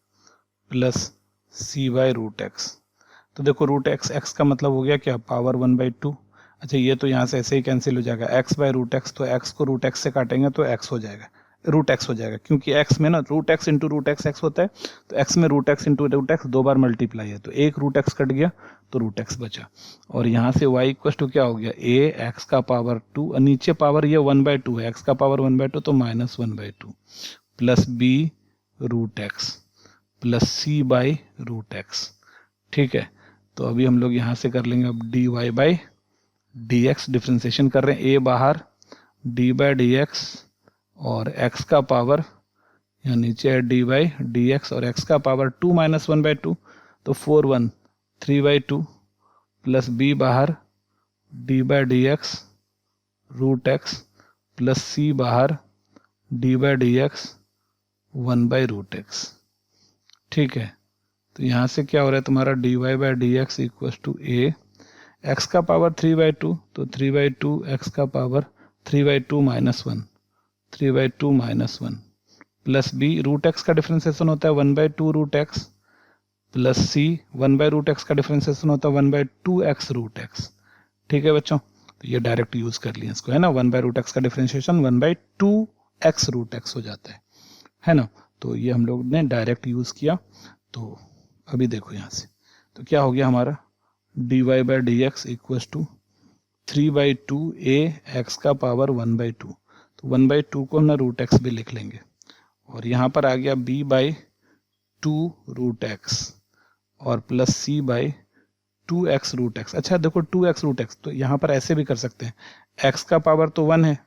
plus c by root x. तो देखो रूट एक्स, एक्स का मतलब हो गया क्या, पावर 1/2। अच्छा ये तो यहाँ से ऐसे ही कैंसिल हो जाएगा, एक्स बाई रूट एक्स, तो एक्स को रूट एक्स से काटेंगे तो एक्स हो जाएगा, रूट एक्स हो जाएगा, क्योंकि एक्स में ना root x into root x x होता है, तो एक्स में root x into root x 2 बार मल्टीप्लाई है, तो एक रूट एक्स कट गया तो रूट एक्स बचा। और यहाँ से y इक्वल टू क्या हो गया, ए एक्स का पावर 2, और नीचे पावर ये 1/2 है, एक्स का पावर 1/2 तो -1/2 plus b root x plus c by root x. ठीक है, तो अभी हम लोग यहाँ से कर लेंगे अब d y by D x, differentiation कर रहे हैं, ए बाहर डी बाई डी एक्स और x का पावर यहाँ नीचे है डी बाई डी एक्स और x का पावर 2 - 1/2, तो 4 1 3/2 प्लस b बाहर d by D x root x plus c बाहर d by D x 1/√x। ठीक है, तो यहाँ से क्या हो रहा है तुम्हारा d y by D x equal to a x का पावर 3/2, तो 3/2 एक्स का power 3/2 - 1 3/2 - 1 plus b root x का डिफ्रेंसिएशन होता है 1/2 रूट एक्स प्लस सी 1/√x का डिफ्रेंसिएशन होता है 1/2x रूट एक्स। ठीक है बच्चों, तो ये डायरेक्ट यूज कर लिया इसको, है ना, 1/√x का डिफ्रेंसिएशन 1/2x रूट एक्स हो जाता है ना। तो ये हम लोग ने डायरेक्ट यूज किया। तो अभी देखो यहाँ से, तो क्या हो गया हमारा d y by D x equal to 3/2 a x का पावर 1/2, तो 1/2 को हम रूट एक्स भी लिख लेंगे, और यहाँ पर आ गया b बाई 2 रूट एक्स और plus c by 2x root x. अच्छा देखो 2x रूट एक्स, तो यहाँ पर ऐसे भी कर सकते हैं, x का पावर तो 1 है,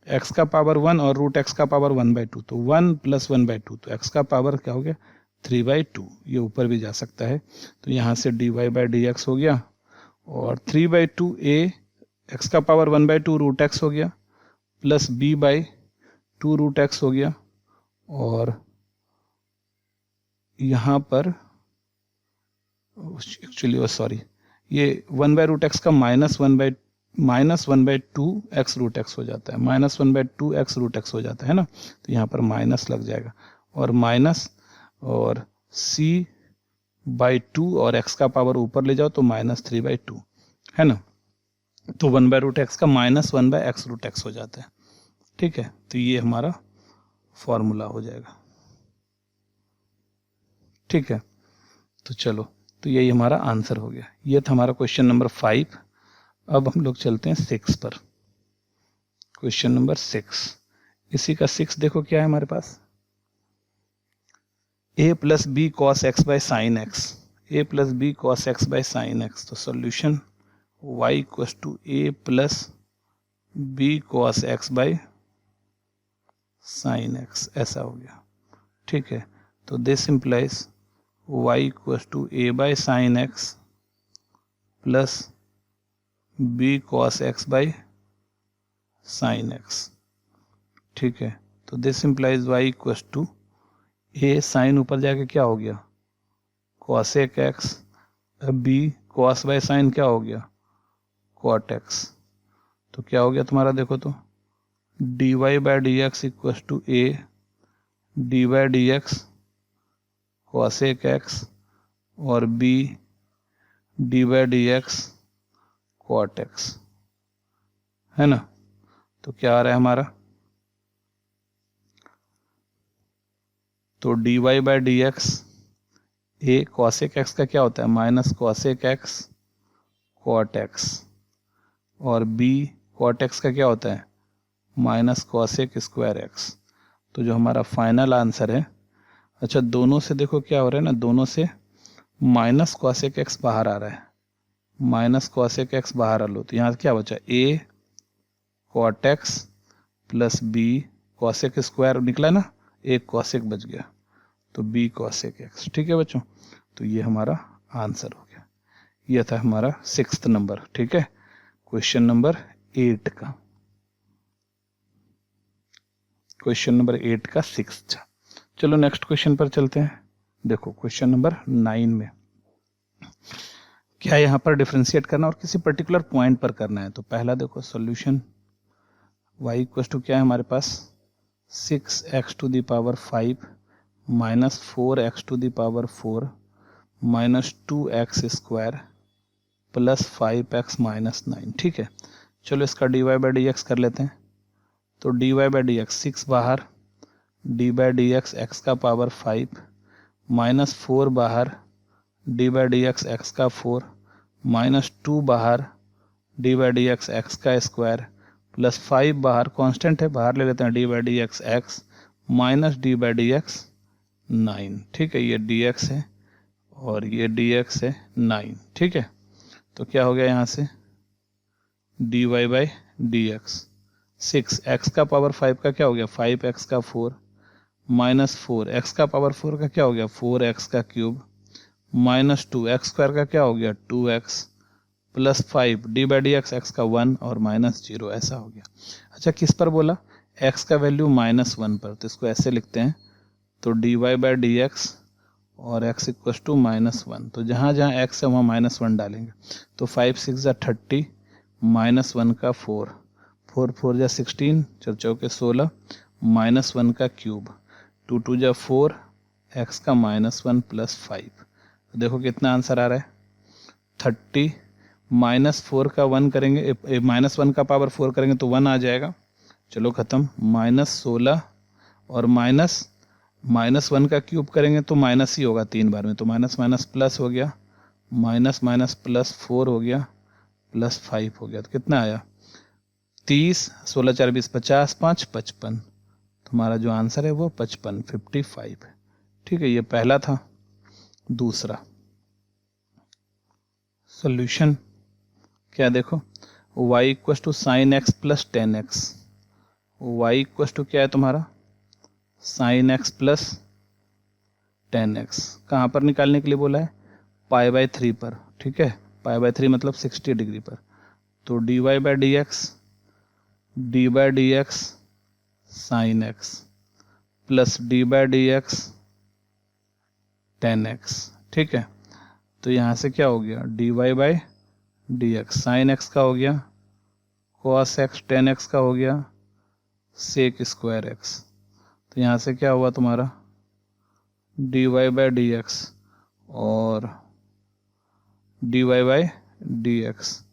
x का पावर 1 और रूट x का पावर 1/2, तो 1 + 1/2, तो x का पावर क्या हो गया 3/2, ये ऊपर भी जा सकता है। तो यहाँ से d y by D x हो गया और 3/2 ए एक्स का पावर 1/2 रूट एक्स हो गया plus b by 2 root x हो गया, और यहाँ पर एक्चुअली सॉरी ये 1/√x का -1/2x रूट एक्स हो जाता है, -1/2x रूट एक्स हो जाता है ना, तो यहाँ पर माइनस लग जाएगा और माइनस और c/2 और x का पावर ऊपर ले जाओ तो -3/2 है ना, तो 1/√x का -1/x रूट एक्स हो जाता है। ठीक है, तो ये हमारा फॉर्मूला हो जाएगा। ठीक है, तो चलो, तो यही हमारा आंसर हो गया। ये था हमारा क्वेश्चन नंबर 5। अब हम लोग चलते हैं 6 पर। क्वेश्चन नंबर 6, इसी का 6 देखो क्या है हमारे पास, a plus b cos x by sine x, a plus b cos x by sine x. तो solution y इक्व to a plus b cos x by sine x, ऐसा हो गया। ठीक है, तो this implies y इक्व to a by sine x plus b cos x by sine x. ठीक है, तो this implies y इक्व to a sine ऊपर जाके क्या हो गया cosec x, b cos by sine क्या हो गया कॉट एक्स। तो क्या हो गया तुम्हारा, देखो तो d y by D x equal to a d by D x cosec x और b d by D x cot x, है ना। तो क्या आ रहा है हमारा, तो d y by D x, a cosec x का क्या होता है minus cosec x cot x, और बी कॉट एक्स का क्या होता है माइनस कॉसेक स्क्वायर एक्स। तो जो हमारा फाइनल आंसर है, अच्छा दोनों से देखो क्या हो रहा है ना, दोनों से माइनस कॉसेक एक्स बाहर आ रहा है, माइनस कॉसेक एक्स बाहर आ लो, तो यहाँ क्या बचा a cot x plus b cosec square निकला ना, एक कॉसेक बच गया, तो बी कॉसेक एक्स। ठीक है बच्चों, तो ये हमारा आंसर हो गया। यह था हमारा 6th नंबर। ठीक है, क्वेश्चन नंबर 8 का। क्वेश्चन नंबर 8 का 6th। चलो नेक्स्ट क्वेश्चन पर चलते हैं। देखो क्वेश्चन नंबर 9 में क्या यहाँ पर डिफरेंशिएट करना और किसी पर्टिकुलर पॉइंट पर करना है। तो पहला देखो सॉल्यूशन y इक्वल टू क्या है हमारे पास 6x to the power 5 minus 4x to the power 4 minus 2x square plus 5x minus 9। ठीक है, चलो इसका dy बाई डी एक्स कर लेते हैं। तो dy बाई डी एक्स 6 बाहर, d by D x x का पावर 5 माइनस 4 बाहर, d by D x x का 4 माइनस 2 बाहर, d by D x x का स्क्वायर प्लस 5 बाहर, कांस्टेंट है बाहर ले लेते हैं, D by D x x minus d by D x 9। ठीक है, ये डी एक्स है और ये डी एक्स है 9। ठीक है, तो क्या हो गया यहाँ से d y by D x 6 x का पावर 5 का क्या हो गया 5x का 4 माइनस 4 एक्स का पावर 4 का क्या हो गया 4x का क्यूब माइनस 2 एक्स स्क्वायर का क्या हो गया 2x plus 5 D by D x x का 1 और माइनस 0 ऐसा हो गया। अच्छा किस पर बोला x का वैल्यू -1 पर, तो इसको ऐसे लिखते हैं। तो d y by D x और x इक्व टू -1, तो जहाँ जहाँ x है वहाँ -1 डालेंगे। तो 5 6 या 30 -1 का 4 4 4 जा 16 4 चौके 16 -1 का क्यूब 2 2 जा 4 x का -1 प्लस 5। तो देखो कितना आंसर आ रहा है 30 -4 का 1 करेंगे -1 का पावर 4 करेंगे तो 1 आ जाएगा। चलो ख़त्म, -16 और -1 का क्यूब करेंगे तो माइनस ही होगा 3 बार में, तो माइनस माइनस प्लस हो गया, माइनस माइनस प्लस 4 हो गया प्लस 5 हो गया। तो कितना आया 30 16 4 20 50 5 55। तुम्हारा जो आंसर है वो 55 है। ठीक है, ये पहला था। दूसरा सॉल्यूशन क्या देखो y इक्व to sine x plus 10x। y इक्व टू क्या है तुम्हारा साइन एक्स प्लस 10x। कहाँ पर निकालने के लिए बोला है π/3 पर। ठीक है, π/3 मतलब 60 डिग्री पर। तो dy by D x sin x plus d by D x 10x। ठीक है, तो यहाँ से क्या हो गया dy by D x sin x का हो गया, cos x 10x का हो गया, सेक स्क्वायर एक्स। तो यहाँ से क्या हुआ तुम्हारा dy बाई डी एक्स और dy by D x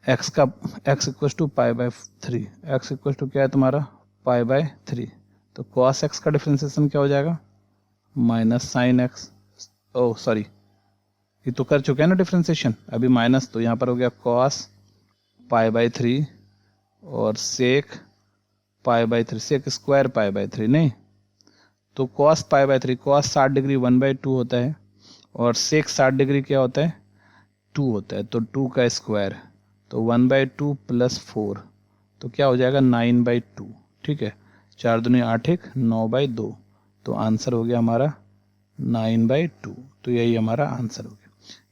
x equal to π/3, x equal to क्या है तुम्हारा π/3। तो cos x का डिफ्रेंसिएशन क्या हो जाएगा माइनस साइन एक्स, ओ सॉरी ये तो कर चुके हैं ना डिफ्रेंसिएशन, अभी माइनस, तो यहाँ पर हो गया cos π/3 और सेक π/3, सेक स्क्वायर π/3 नहीं, तो cos π/3 cos 60 डिग्री 1/2 होता है और सेक 60 डिग्री क्या होता है 2 होता है, तो 2 का स्क्वायर, तो 1/2 प्लस 4, तो क्या हो जाएगा 9/2। ठीक है, 4 दूनी 8 1 9/2, तो आंसर हो गया हमारा 9/2। तो यही हमारा आंसर हो गया।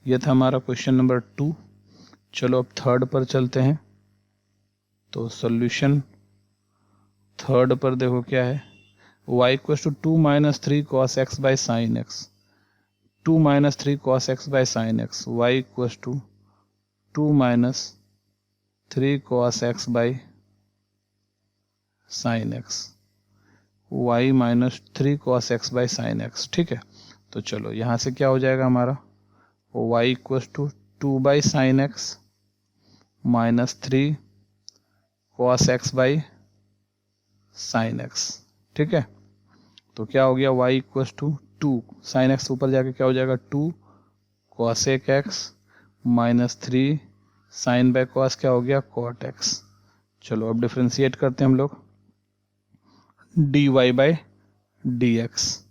ये था हमारा क्वेश्चन नंबर 2। चलो अब थर्ड पर चलते हैं। तो सॉल्यूशन थर्ड पर देखो क्या है y इक्व to 2 - 3 cos x by sine x, 2 - 3 cos x by sine x, y इक्व to 2 - 3 cos x by sine x, y - 3 cos x by sine x. ठीक है, तो चलो यहाँ से क्या हो जाएगा हमारा y इक्व to 2 by sine x minus 3 cos x by sine x. ठीक है, तो क्या हो गया y इक्व टू 2 साइन एक्स ऊपर जाके क्या हो जाएगा 2 cosec x minus 3 sine by cos क्या हो गया cot x। चलो अब डिफ्रेंशिएट करते हैं हम लोग, dy by D x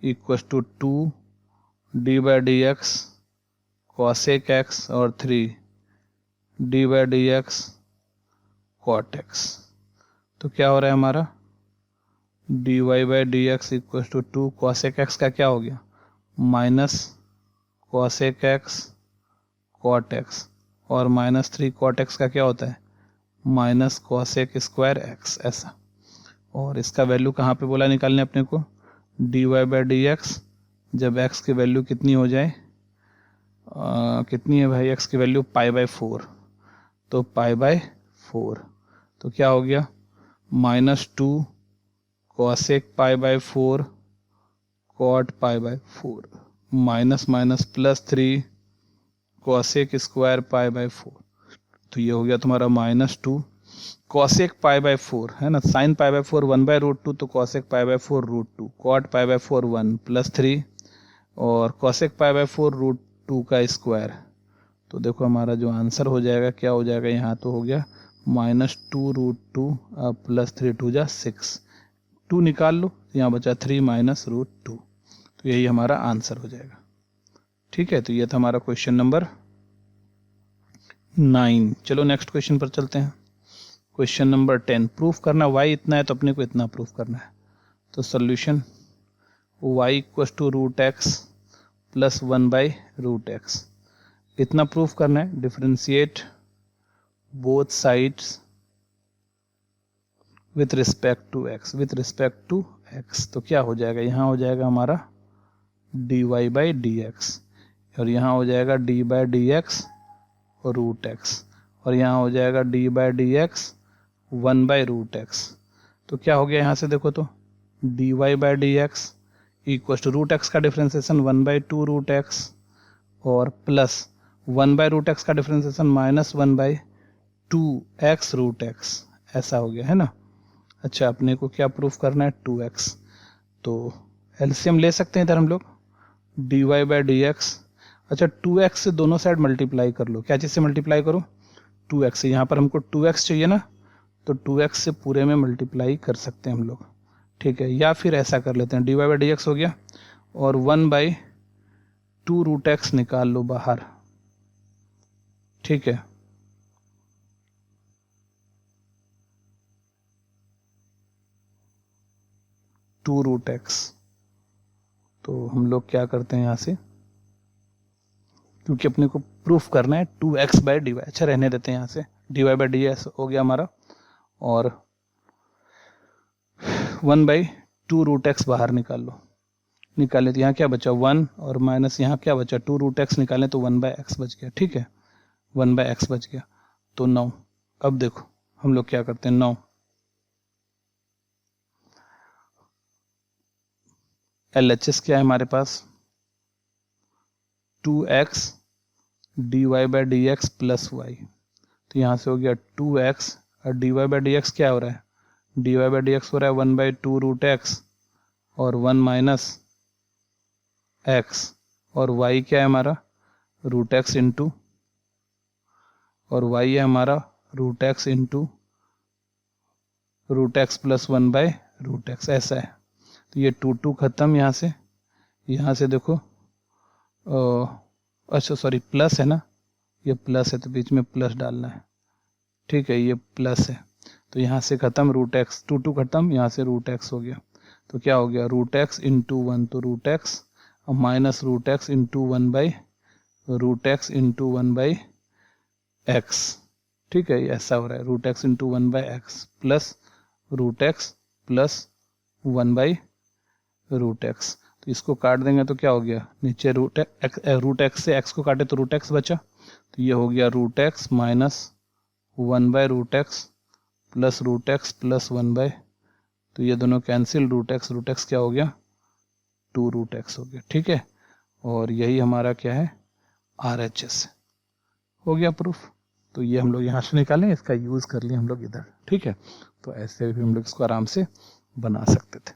equal to 2 d by D x cosec x और 3 d by D x cot x। तो क्या हो रहा है हमारा dy by D x equal to 2 cosec x का क्या हो गया minus cosec x cot x और माइनस 3 cot x का क्या होता है माइनस cosec स्क्वायर x, ऐसा। और इसका वैल्यू कहाँ पे बोला निकालने अपने को, dy बाई डी एक्स, जब x की वैल्यू कितनी हो जाए, कितनी है भाई x की वैल्यू पाई बाई 4, तो पाई बाई 4, तो क्या हो गया -2 cosec pi by 4 cot pi by 4 minus minus +3 cosec square pi by 4, तो ये हो गया तुम्हारा -2 कॉसेक पाई बाई 4 है ना, साइन पाई बाई 4 1/√2, तो cosec pi by 4 √2, cot pi by 4 1 +3 और कॉसेक पाई बाई 4 √2 का स्क्वायर। तो देखो हमारा जो आंसर हो जाएगा क्या हो जाएगा, यहाँ तो हो गया -2 √2 +3 2 जा 6, 2 निकाल लो, यहाँ बचा 3 -√2, तो यही हमारा आंसर हो जाएगा। ठीक है, तो ये था हमारा क्वेश्चन नंबर 9। चलो नेक्स्ट क्वेश्चन पर चलते हैं। क्वेश्चन नंबर 10, प्रूफ करना y इतना है तो अपने को इतना प्रूफ करना है। तो solution y equal to √x + 1/√x, इतना प्रूफ करना है। Differentiate both sides with respect to x, with respect to x, तो क्या हो जाएगा, यहाँ हो जाएगा हमारा dy बाई डी एक्स, और यहाँ हो जाएगा d by D x √x, और यहाँ हो जाएगा d by D x 1/√x, तो क्या हो गया यहाँ से देखो तो dy by D x equal to √x का डिफ्रेंसिएशन 1/2√x और प्लस 1/√x का डिफ्रेंसिएशन -1/2x√x, ऐसा हो गया है ना। अच्छा, अपने को क्या प्रूफ करना है, 2x, तो एलसीएम ले सकते हैं इधर हम लोग, dy बाई डी एक्स, अच्छा 2x से दोनों साइड मल्टीप्लाई कर लो, क्या चीज़ से मल्टीप्लाई करो, 2x से, यहाँ पर हमको 2x चाहिए ना, तो 2x से पूरे में मल्टीप्लाई कर सकते हैं हम लोग। ठीक है, या फिर ऐसा कर लेते हैं, dy बाई डी एक्स हो गया और 1/2√x निकाल लो बाहर। ठीक है, √x, तो हम लोग क्या करते हैं यहाँ से, क्योंकि अपने को प्रूफ करना है 2x बाई डी वाई, अच्छा रहने देते हैं यहाँ से, dy बाई डी एक्स हो गया हमारा और 1/2√x बाहर निकाल लो, निकाले तो यहाँ क्या बचा 1 और माइनस यहाँ क्या बचा 2√x निकालें तो 1/x बच गया। ठीक है, 1/x बच गया, तो 9। अब देखो हम लोग क्या करते हैं, 9 LHS क्या है हमारे पास, 2x dy by D x plus y, तो यहाँ से हो गया 2x और dy बाई डी एक्स क्या हो रहा है, dy बाई डी एक्स हो रहा है 1/2√x और 1 माइनस x, और y क्या है हमारा √x इंटू, और y है हमारा √x इंटू √x + 1/√x, ऐसा है। तो ये 2 खत्म, यहाँ से देखो अच्छा सॉरी प्लस है ना, ये प्लस है तो बीच में प्लस डालना है। ठीक है, ये प्लस है तो यहाँ से खत्म, √x 2 खत्म, यहाँ से √x हो गया, तो क्या हो गया √x इंटू 1, तो √x और minus √x into 1/√x into 1/x। ठीक है, ये ऐसा हो रहा है, √x into 1/x plus √x plus 1/√x, तो इसको काट देंगे तो क्या हो गया, नीचे √x से x को काटे तो √x बचा, तो ये हो गया √x minus 1/√x plus √x plus 1/, तो ये दोनों कैंसिल, √x क्या हो गया 2√x हो गया। ठीक है, और यही हमारा क्या है RHS हो गया प्रूफ। तो ये हम लोग यहाँ से निकालें, इसका यूज़ कर लिए हम लोग इधर। ठीक है, तो ऐसे भी हम लोग इसको आराम से बना सकते थे।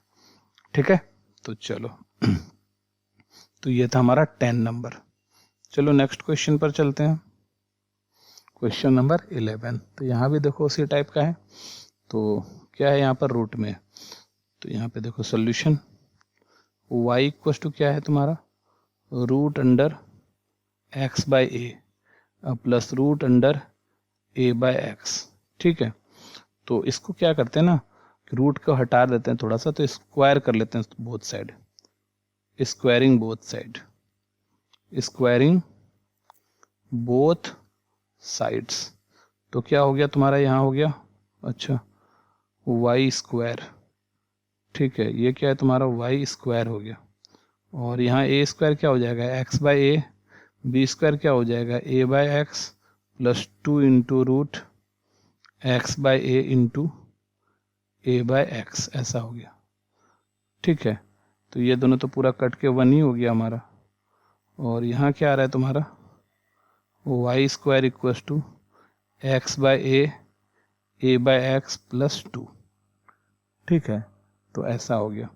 ठीक है, तो चलो तो ये था हमारा 10 नंबर। चलो नेक्स्ट क्वेश्चन पर चलते हैं, क्वेश्चन नंबर 11। तो यहाँ भी देखो उसी टाइप का है, तो क्या है यहाँ पर रूट में, तो यहाँ पे देखो सोल्यूशन y इक्वल टू क्या है तुम्हारा √x/a प्लस √a/x। ठीक है, तो इसको क्या करते हैं ना, रूट को हटा देते हैं थोड़ा सा, तो स्क्वायर कर लेते हैं both side, squaring both side, squaring both sides, तो क्या हो गया तुम्हारा यहाँ हो गया, अच्छा y² ठीक है, ये क्या है तुम्हारा वाई स्क्वायर हो गया, और यहाँ ए स्क्वायर क्या हो जाएगा x by a, b square क्या हो जाएगा a by x plus 2 into root x by a into a by x, ऐसा हो गया। ठीक है, तो ये दोनों तो पूरा कट के 1 ही हो गया हमारा, और यहाँ क्या आ रहा है तुम्हारा y square equals to x by a by x plus 2। ठीक है, तो ऐसा हो गया।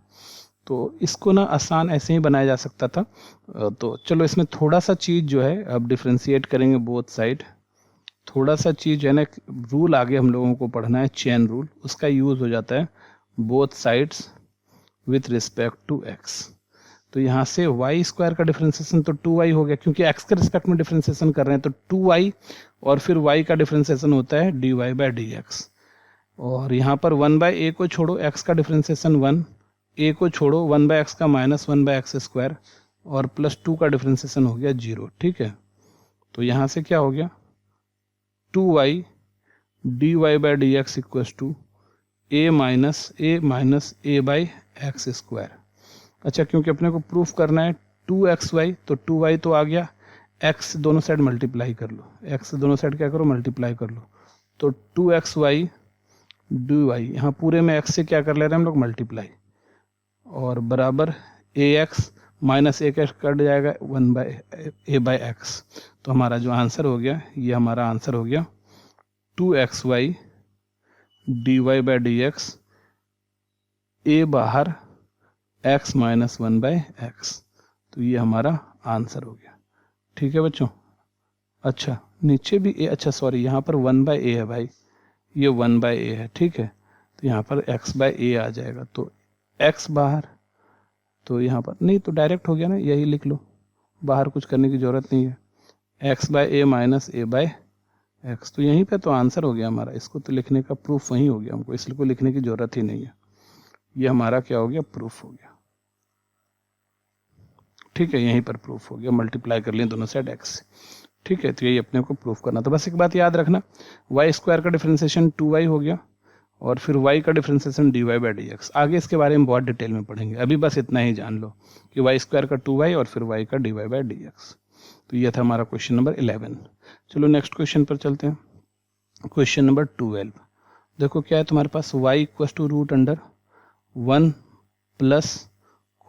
तो इसको ना आसान ऐसे ही बनाया जा सकता था, तो चलो इसमें थोड़ा सा चीज़ जो है अब डिफ्रेंशिएट करेंगे बोथ साइड। थोड़ा सा चीज़ है ना, रूल आगे हम लोगों को पढ़ना है, चेन रूल, उसका यूज़ हो जाता है both sides with respect to x. तो यहाँ से वाई स्क्वायर का डिफ्रेंसिएशन तो 2y हो गया, क्योंकि x के रिस्पेक्ट में डिफ्रेंसिएशन कर रहे हैं, तो 2y और फिर y का डिफ्रेंसिएशन होता है dy बाई डी एक्स। और यहाँ पर 1 बाई ए को छोड़ो, x का डिफ्रेंसिएशन 1, a को छोड़ो 1 बाई एक्स का माइनस 1 बाई एक्स स्क्वायर, और प्लस 2 का डिफ्रेंसिएशन हो गया 0। ठीक है, तो यहाँ से क्या हो गया 2y dy by D x equals to a minus a by x square. अच्छा, क्योंकि अपने को प्रूफ करना है 2xy, तो 2y तो आ गया, x दोनों साइड मल्टीप्लाई कर लो, x दोनों साइड क्या करो मल्टीप्लाई कर लो, तो 2xy dy, यहाँ पूरे में x से क्या कर ले रहे हैं हम लोग मल्टीप्लाई, और बराबर ax माइनस एक कट जाएगा 1 बाई ए बाई एक्स। तो हमारा जो आंसर हो गया, ये हमारा आंसर हो गया 2xy dy by D x, a बाहर x माइनस 1 बाई एक्स। तो ये हमारा आंसर हो गया। ठीक है बच्चों, अच्छा नीचे भी ए, अच्छा सॉरी यहाँ पर 1 बाई ए है भाई, ये 1 बाई ए है। ठीक है, तो यहाँ पर x बाई ए आ जाएगा, तो x बाहर, तो यहाँ पर नहीं तो डायरेक्ट हो गया ना, यही लिख लो, बाहर कुछ करने की ज़रूरत नहीं है, x by A minus a by x. तो यहीं पे तो आंसर हो गया हमारा, इसको तो लिखने का प्रूफ वहीं हो गया, हमको इसको लिखने की ज़रूरत ही नहीं है, ये हमारा क्या हो गया प्रूफ हो गया। ठीक है, यहीं पर प्रूफ हो गया, मल्टीप्लाई कर लिए दोनों साइड x से। ठीक है, तो यही अपने को प्रूफ करना। तो बस एक बात याद रखना, वाई स्क्वायर का डिफ्रेंसिएशन 2y हो गया, और फिर y का differentiation dy by D x. आगे इसके बारे में बहुत डिटेल में पढ़ेंगे, अभी बस इतना ही जान लो कि वाई स्क्वायर का 2y और फिर y का dy बाई डी एक्स। तो यह था हमारा क्वेश्चन नंबर 11। चलो नेक्स्ट क्वेश्चन पर चलते हैं, क्वेश्चन नंबर 12। देखो क्या है तुम्हारे पास, y equal to root under 1 plus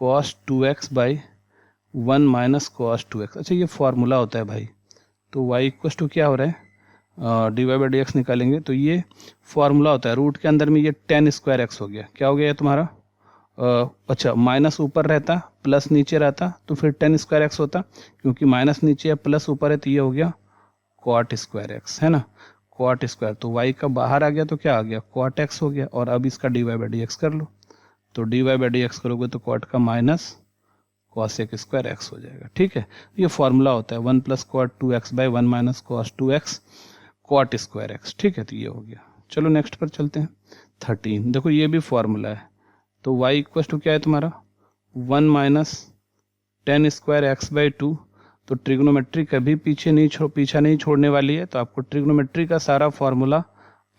cos 2x by 1 minus cos 2x। अच्छा, ये फॉर्मूला होता है भाई, तो y इक्वल टू क्या हो रहा है d y by D x निकालेंगे, तो ये फॉर्मूला होता है, रूट के अंदर में ये 10 स्क्वायर एक्स हो गया, क्या हो गया ये तुम्हारा अच्छा माइनस ऊपर रहता प्लस नीचे रहता तो फिर 10 स्क्वायर एक्स होता, क्योंकि माइनस नीचे है प्लस ऊपर है, तो ये हो गया कॉट स्क्वायर एक्स, है ना, कॉट स्क्वायर। तो y का बाहर आ गया तो क्या आ गया कॉट एक्स हो गया, और अब इसका d y by D x कर लो, तो d y by D x करोगे तो कॉट का माइनस कॉस एक स्क्वायर एक्स हो जाएगा। ठीक है, ये फॉर्मूला होता है 1 plus cot 2x by 1 minus cos 2x cot square x. ठीक है, तो ये हो गया। चलो नेक्स्ट पर चलते हैं 13। देखो ये भी फॉर्मूला है, तो y इक्वल टू क्या है तुम्हारा 1 माइनस 10 स्क्वायर एक्स बाई 2। तो ट्रिग्नोमेट्री कभी पीछा नहीं छोड़ने वाली है, तो आपको ट्रिग्नोमेट्री का सारा फॉर्मूला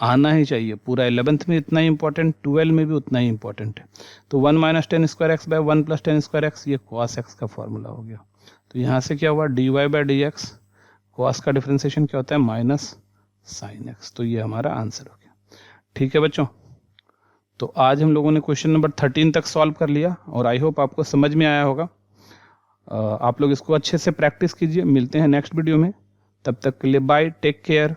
आना ही चाहिए, पूरा 11th में इतना ही इंपॉर्टेंट, 12 में भी उतना ही इंपॉर्टेंट है। तो 1 minus 10 square x by 1 plus 10 square x, ये कॉस एक्स का फॉर्मूला हो गया। तो यहाँ से क्या हुआ d y by D x, cos का डिफ्रेंसिएशन क्या होता है माइनस साइन एक्स। तो ये हमारा आंसर हो गया। ठीक है बच्चों, तो आज हम लोगों ने क्वेश्चन नंबर 13 तक सॉल्व कर लिया, और आई होप आपको समझ में आया होगा। आप लोग इसको अच्छे से प्रैक्टिस कीजिए, मिलते हैं नेक्स्ट वीडियो में, तब तक के लिए बाय, टेक केयर।